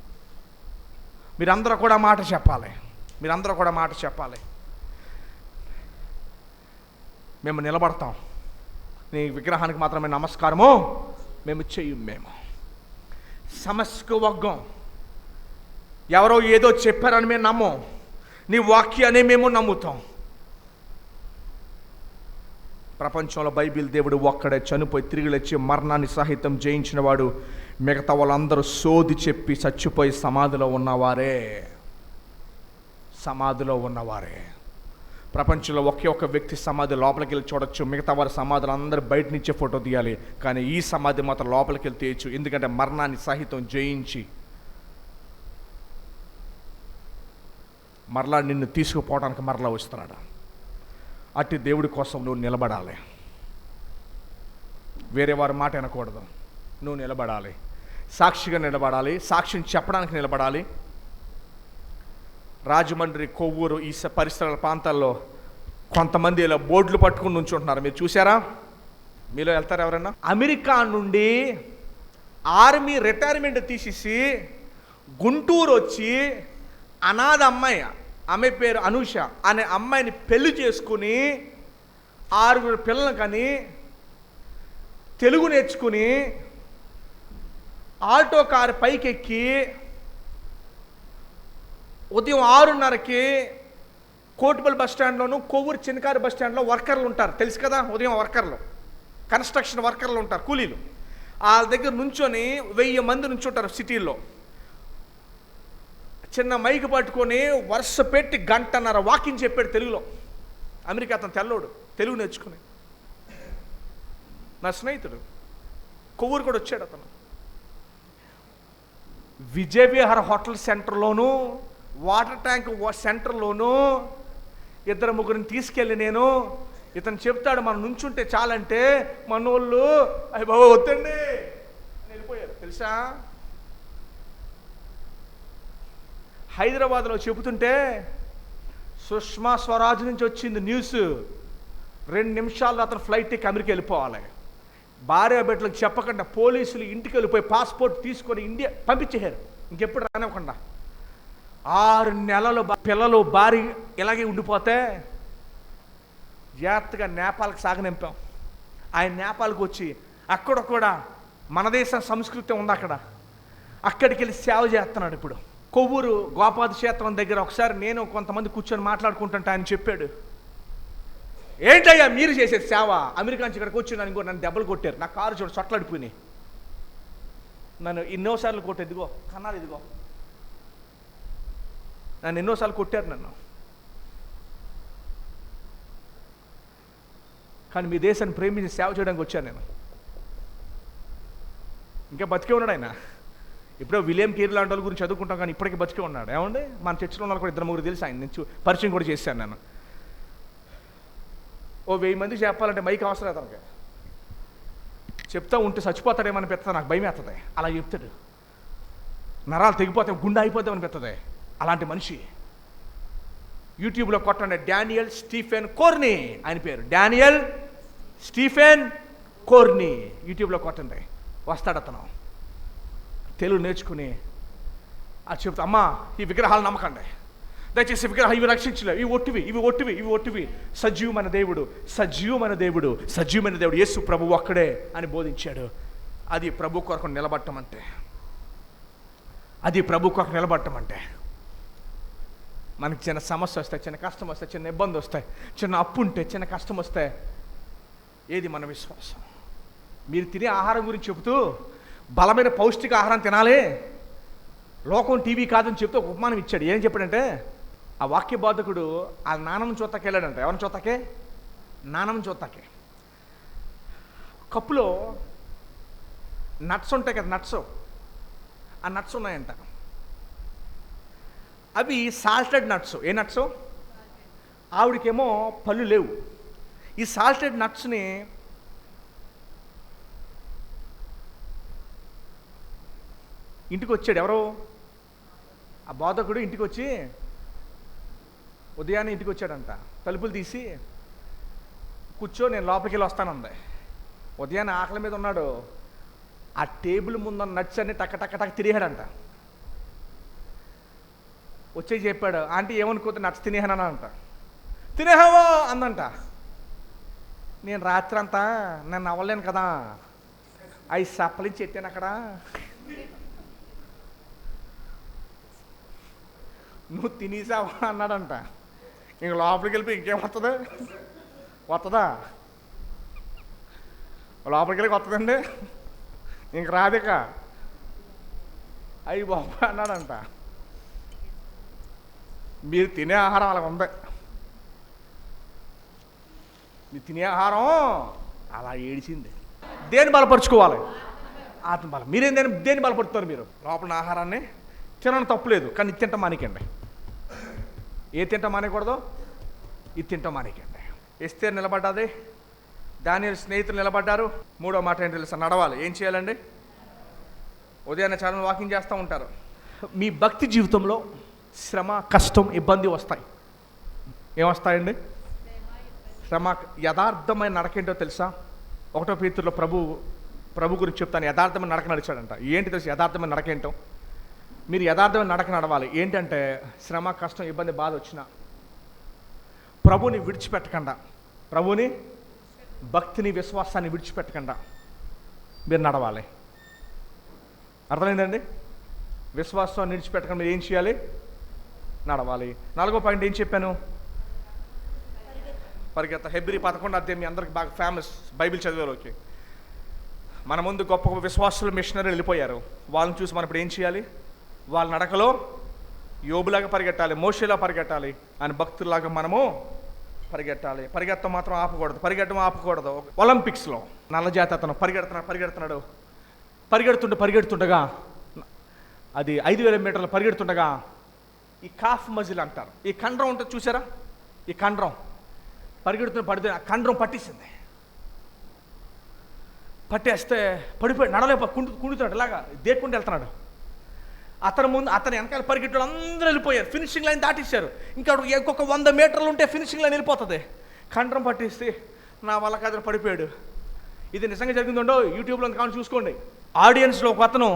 మీరందరూ కూడా మాట చెప్పాలి. మీరందరూ కూడా మాట చెప్పాలి. మేము నిలబడతాం, నీ విగ్రహానికి మాత్రమే నమస్కారము మేము చెయ్యం. మేము సమస్యకు వగ్గం. ఎవరో ఏదో చెప్పారని మేము నమ్మం, నీ వాక్యాన్ని మేము నమ్ముతాం. ప్రపంచంలో బైబిల్ దేవుడు ఒక్కడే చనిపోయి తిరిగి లేచి మరణాన్ని సహితం జయించిన వాడు. మిగతా వాళ్ళందరూ సోది చెప్పి చచ్చిపోయి సమాధిలో ఉన్నవారే. సమాధిలో ఉన్నవారే. ప్రపంచంలో ఒకే ఒక్క వ్యక్తి సమాధి లోపలికి వెళ్ళి చూడొచ్చు, మిగతా వారి సమాధులు అందరూ బయట నుంచే ఫోటో తీయాలి, కానీ ఈ సమాధి మాత్రం లోపలికి వెళ్ళి తీయచ్చు. ఎందుకంటే మరణాన్ని సహితం జయించి మరలా నిన్ను తీసుకుపోవడానికి మరలా వస్తున్నాడు. అట్టి దేవుడి కోసం నువ్వు నిలబడాలి. వేరే వారి మాట వినకూడదు. నువ్వు నిలబడాలి, సాక్షిగా నిలబడాలి, సాక్ష్యం చెప్పడానికి నిలబడాలి. రాజమండ్రి, కొవ్వూరు ఈ పరిసరాల ప్రాంతాల్లో కొంతమంది ఇలా బోర్డులు పట్టుకుని నుంచుంటున్నారు. మీరు చూసారా? మీలో వెళ్తారా ఎవరైనా? అమెరికా నుండి ఆర్మీ రిటైర్మెంట్ తీసేసి గుంటూరు వచ్చి అనాథ అమ్మాయి, ఆమె పేరు అనూష అనే అమ్మాయిని పెళ్లి చేసుకుని 6 పిల్లలు కని తెలుగు నేర్చుకుని ఆల్టో కారు పైకెక్కి ఉదయం 6:30కి కోటిపల్లి బస్ స్టాండ్లోను, కొవ్వూరు చిన్నకారు బస్ స్టాండ్లో వర్కర్లు ఉంటారు, తెలుసు కదా, ఉదయం వర్కర్లు, కన్స్ట్రక్షన్ వర్కర్లు ఉంటారు, కూలీలు. వాళ్ళ దగ్గర నుంచొని 1000 మంది నుంచుంటారు సిటీల్లో. చిన్న మైక్ పట్టుకొని వరుస పెట్టి 1.5 గంట వాకింగ్ చెప్పాడు తెలుగులో. అమెరికా అతను తెల్లోడు, తెలుగు నేర్చుకుని. నా స్నేహితుడు కొవ్వూరు కూడా వచ్చాడు అతను. విజయవిహార హోటల్ సెంటర్లోను, వాటర్ ట్యాంక్ సెంటర్లోను 2-3 తీసుకెళ్ళి నేను, ఇతను చెప్తాడు మనం నుంచుంటే చాలంటే మనోళ్ళు అయ్యి బాబా వద్దండి అని వెళ్ళిపోయారు, తెలుసా. హైదరాబాద్లో చెబుతుంటే సుష్మా స్వరాజ్ నుంచి వచ్చింది న్యూస్, 2 నిమిషాల్లో అతను ఫ్లైట్ ఎక్కి అమెరికా వెళ్ళిపోవాలి. భార్య బిడ్డలకు చెప్పకుండా పోలీసులు ఇంటికి వెళ్ళిపోయి పాస్పోర్ట్ తీసుకొని ఇండియా పంపించేశారు, ఇంకెప్పుడు రానివ్వకుండా. 6 నెలలు పిల్లలు భార్య ఇలాగే ఉండిపోతే జాగ్రత్తగా నేపాల్కి సాగనింపాం. ఆయన నేపాల్కి వచ్చి అక్కడ కూడా మన దేశం సంస్కృతి ఉంది అక్కడ, అక్కడికి వెళ్ళి సేవ చేస్తున్నాడు ఇప్పుడు. కొవ్వూరు గోపాద క్షేత్రం దగ్గర ఒకసారి నేను కొంతమంది కూర్చొని మాట్లాడుకుంటుంటే ఆయన చెప్పాడు, ఏంటయ్యా మీరు చేసేది సేవ, అమెరికా నుంచి ఇక్కడికి వచ్చి నన్ను దెబ్బలు కొట్టారు, నా కారు చూడు చొట్లాడిపోయినాయి, నన్ను ఎన్నోసార్లు కొట్టారు, ఇదిగో కన్నాలు ఇదిగో, నన్ను ఎన్నోసార్లు కొట్టారు నన్ను, కానీ మీ దేశాన్ని ప్రేమించి సేవ చేయడానికి వచ్చాను నేను. ఇంకా బతికే ఉన్నాడు ఆయన. ఇప్పుడో విలియం కేరీ లాంటి వాళ్ళ గురించి చదువుకుంటాం, కానీ ఇప్పటికీ బతికే ఉన్నాడు. ఏమండి, మన చర్చిలో ఉన్న కూడా 2-3 తెలుసు, ఆయన నుంచి పరిచయం కూడా చేశాను నేను. ఓ 1000 మంది చెప్పాలంటే మైక్ అవసరం అతనికి, చెప్తా ఉంటే చచ్చిపోతాడేమని పెడతా, నాకు భయం వేస్తుంది అలా చెప్తాడు. నరాలు తెగిపోతాయి, గుండె అయిపోతామని పెడుతుంది అలాంటి మనిషి. యూట్యూబ్లో కొట్టండి, డానియల్ స్టీఫెన్ కోర్నీ ఆయన పేరు, డానియల్ స్టీఫెన్ కోర్నీ, యూట్యూబ్లో కొట్టండి, వస్తాడు అతను. తెలుగు నేర్చుకుని అది చెప్తా, అమ్మా ఈ విగ్రహాలు నమ్మకండి, దయచేసి విగ్రహం ఇవి రక్షించలేవు, ఇవి ఒట్టివి, సజీవమైన దేవుడు, సజీవమైన దేవుడు యేసు ప్రభువు ఒక్కడే అని బోధించాడు. అది ప్రభు కొరకు నిలబడటం అంటే, మనకి చిన్న సమస్య వస్తాయి, చిన్న కష్టం వస్తాయి, చిన్న ఇబ్బంది వస్తాయి, చిన్న అప్పు ఉంటే, చిన్న కష్టం వస్తే, ఏది మన విశ్వాసం? మీరు తినే ఆహారం గురించి చెబుతూ బలమైన పౌష్టిక ఆహారం తినాలి, లోకం టీవీ కాదని చెప్తూ ఒక ఉపమానం ఇచ్చాడు. ఏం చెప్పాడంటే, ఆ వాక్య బాధకుడు ఆ నానమ్మ చూత్తకి వెళ్ళాడంట. ఎవరిని చూత్తకే? నానమ్మ చూత్తకే. కప్పులో నట్స్ ఉంటాయి కదా, ఆ నట్స్ ఉన్నాయంట. అవి సాల్టెడ్ నట్స్. ఏ నట్స్? ఆవిడకేమో పళ్ళు లేవు. ఈ సాల్టెడ్ నట్స్ని ఇంటికి వచ్చాడు ఎవరో, ఆ బోధకుడు ఇంటికి వచ్చి ఉదయాన్నే ఇంటికి వచ్చాడంట. తలుపులు తీసి కూర్చో నేను లోపలికి వెళ్ళి వస్తానంది. ఉదయాన్నే ఆకలి మీద ఉన్నాడు, ఆ టేబుల్ ముందున్న నట్స్ అన్ని టక్క తిరిగాడంట. వచ్చే చెప్పాడు, ఆంటీ ఏమనుకోతే నట్స్ తినేహానా అంట. తినేహావా అందంట. నేను రాత్రి అంతా నేను అవ్వలేను కదా, 5 సప్పలించి ఎత్తాను అక్కడ, నువ్వు తినేసావా అన్నాడంట. ఇంక లోపలికి వెళ్ళిపోయి ఇంకేం వస్తుందా? లోపలికి వెళ్ళి వస్తుందండి, ఇంక రాదిక, అయ్యి బాబు అన్నాడంట. మీరు తినే ఆహారం అలా ఉంది, మీరు తినే ఆహారం అలా ఏడిచింది. దేన్ని బలపరుచుకోవాలి? ఆత్మబలం. మీరేం దేన్ని బలపడుతున్నారు? మీరు లోపల ఆహారాన్ని తినడం తప్పులేదు, కానీ ఇది తింటాం మానేకండి. ఏ తింటాం మానేకూడదు, ఇది తింటాం మానేకండి. ఎస్తేర్ నిలబడ్డది, దానియేలు స్నేహితులు నిలబడ్డారు. 3వ మాట ఏంటి తెలుసా? నడవాలి. ఏం చేయాలండి? ఉదయాన్నే చాలా వాకింగ్ చేస్తూ ఉంటారు. మీ భక్తి జీవితంలో శ్రమ, కష్టం, ఇబ్బంది వస్తాయి. ఏమొస్తాయండి? శ్రమ. యథార్థమైన నడకేంటో తెలుసా? 1వ పేతురులో ప్రభు గురించి చెప్తాను. యథార్థమైన నడక నడిచాడంట. ఏంటి తెలుసు యథార్థమైన నడకేంటో? మీరు యథార్థమైన నడక నడవాలి. ఏంటంటే శ్రమ, కష్టం, ఇబ్బంది, బాధ వచ్చినా ప్రభుని విడిచిపెట్టకుండా, ప్రభుని భక్తిని, విశ్వాసాన్ని విడిచిపెట్టకుండా మీరు నడవాలి. అర్థమైందండి? విశ్వాసాన్ని విడిచిపెట్టకుండా మీరు ఏం చేయాలి? నడవాలి. 4వ పాయింట్ ఏం చెప్పాను? పరిగెత్త. హెబ్రీ 11 అధ్యాయం మీ అందరికి బాగా ఫేమస్ బైబిల్ చదివేలోకి. మన ముందు గొప్ప విశ్వాసులు మిషనరీలు వెళ్ళిపోయారు. వాళ్ళని చూసి మనం ఇప్పుడు ఏం చేయాలి? వాళ్ళ నడకలో యోబులాగా పరిగెట్టాలి, మోషేలా పరిగెట్టాలి అని భక్తులాగా మనము పరిగెట్టాలి. పరిగెత్తడం మాత్రం ఆపకూడదు, పరిగెట్టడం ఆపకూడదు. ఒలింపిక్స్లో నల్లజాతి అతను పరిగెడుతున్నాడు. పరిగెడుతుండగా అది 5,000 మీటర్లు పరిగెడుతుండగా ఈ కాఫ్ మజిల్ అంటారు, ఈ కండరం ఉంటుంది చూసారా, ఈ కండరం పడితే ఆ కండరం పట్టేసింది. పట్టేస్తే పడిపోయి నడలేప కుండుతున్నాడు, ఇలాగా దేక్కుంటూ వెళ్తున్నాడు. అతని వెనకాల పరిగెట్టు అందరూ వెళ్ళిపోయారు, ఫినిషింగ్ లైన్ దాటేశారు. ఇంకా ఇంకొక 100 మీటర్లు ఉంటే ఫినిషింగ్ లైన్ వెళ్ళిపోతుంది. కండరం పట్టేస్తే నా వల్ల కాదని పడిపోయాడు. ఇది నిజంగా జరిగిందో యూట్యూబ్లో కావాలి చూసుకోండి. ఆడియన్స్లో ఒక అతను,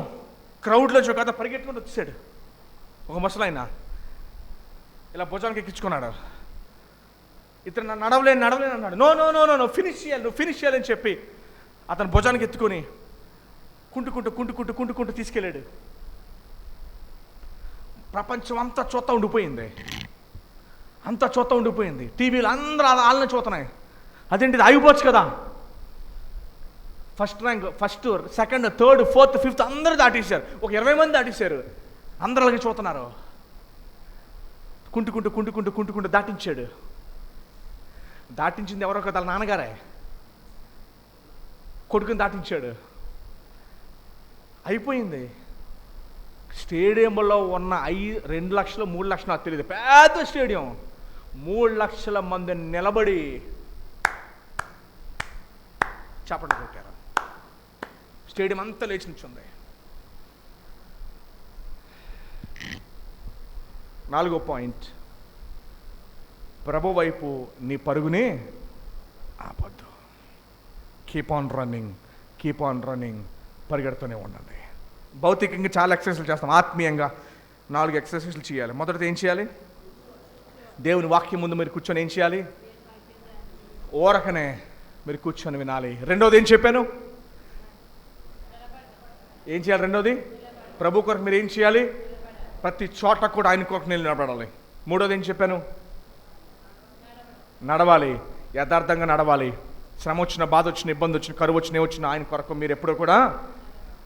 క్రౌడ్లోంచి ఒక అతను పరిగెట్టుకుంటూ వచ్చాడు. ఒక ముసలాయన ఇలా భుజానికి ఎక్కించుకున్నాడు. ఇతను నడవలేను అన్నాడు. నో ఫినిష్ చేయాలని చెప్పి అతను భుజానికి ఎత్తుకొని కుంటుకుంటూ తీసుకెళ్ళాడు. ప్రపంచం అంతా చూస్తూ ఉండిపోయింది. టీవీలు అందరూ వాళ్ళని చూస్తున్నాయి. అదేంటిది, ఆగిపోవచ్చు కదా. First rank, first, second, third, fourth, fifth అందరూ దాటేశారు. ఒక 20 మంది దాటేశారు. అందరూ అలాగే చూస్తున్నారు. కుంటుకుంటూ దాటించాడు. దాటించింది ఎవరో కదా, వాళ్ళ నాన్నగారే. కొడుకుని దాటించాడు. అయిపోయింది. స్టేడియంలో ఉన్న 2 లక్షలు 3 లక్షలు నాకు తెలియదు, పెద్ద స్టేడియం, 3 లక్షల మంది నిలబడి చప్పట్లు కొట్టారు. స్టేడియం అంతా లేచి నిల్చుంది. 4వ పాయింట్, ప్రభు వైపు నీ పరుగుని ఆపొద్దు. కీప్ ఆన్ రన్నింగ్, పరిగెడుతూనే ఉండండి. భౌతికంగా చాలా ఎక్సర్సైజులు చేస్తాం, ఆత్మీయంగా 4 ఎక్సర్సైజులు చేయాలి. మొదటిది ఏం చేయాలి? దేవుని వాక్యం ముందు మీరు కూర్చొని ఏం చేయాలి? ఓరకనే మీరు కూర్చొని వినాలి. రెండోది ఏం చెప్పాను? ఏం చేయాలి? రెండోది, ప్రభు కొరకు మీరు ఏం చేయాలి? ప్రతి చోట కూడా ఆయన కొరకు నిలబడాలి. మూడోది ఏం చెప్పాను? నడవాలి, యథార్థంగా నడవాలి. శ్రమ వచ్చిన, బాధ వచ్చిన, ఇబ్బంది వచ్చిన, కరువు వచ్చిన, ఏ వచ్చిన ఆయన కొరకు మీరు ఎప్పుడూ కూడా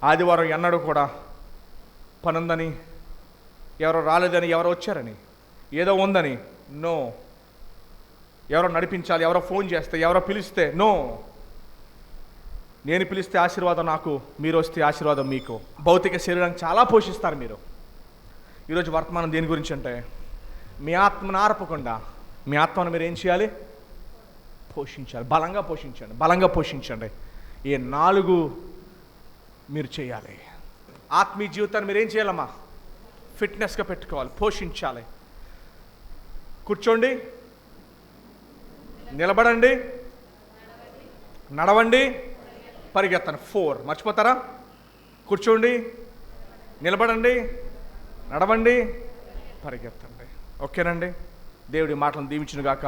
ఆదివారం ఎన్నడూ కూడా పనుందని, ఎవరో రాలేదని, ఎవరో వచ్చారని, ఏదో ఉందని, నో. ఎవరో నడిపించాలి, ఎవరో ఫోన్ చేస్తే, ఎవరో పిలిస్తే, నో. నేను పిలిస్తే ఆశీర్వాదం నాకు, మీరు వస్తే ఆశీర్వాదం మీకు. భౌతిక శరీరాన్ని చాలా పోషిస్తారు మీరు. ఈరోజు వర్తమానం దేని గురించి అంటే, మీ ఆత్మను ఆర్పకుండా మీ ఆత్మను మీరు ఏం చేయాలి? పోషించాలి. బలంగా పోషించండి. ఈ 4 మీరు చేయాలి. ఆత్మీయ జీవితాన్ని మీరు ఏం చేయాలమ్మా? ఫిట్నెస్గా పెట్టుకోవాలి, పోషించాలి. కూర్చోండి, నిలబడండి, నడవండి, పరిగెత్తండి. 4 మర్చిపోతారా? కూర్చోండి, నిలబడండి, నడవండి, పరిగెత్తండి. ఓకేనండి? దేవుడి మాటలను దీవించును గాక.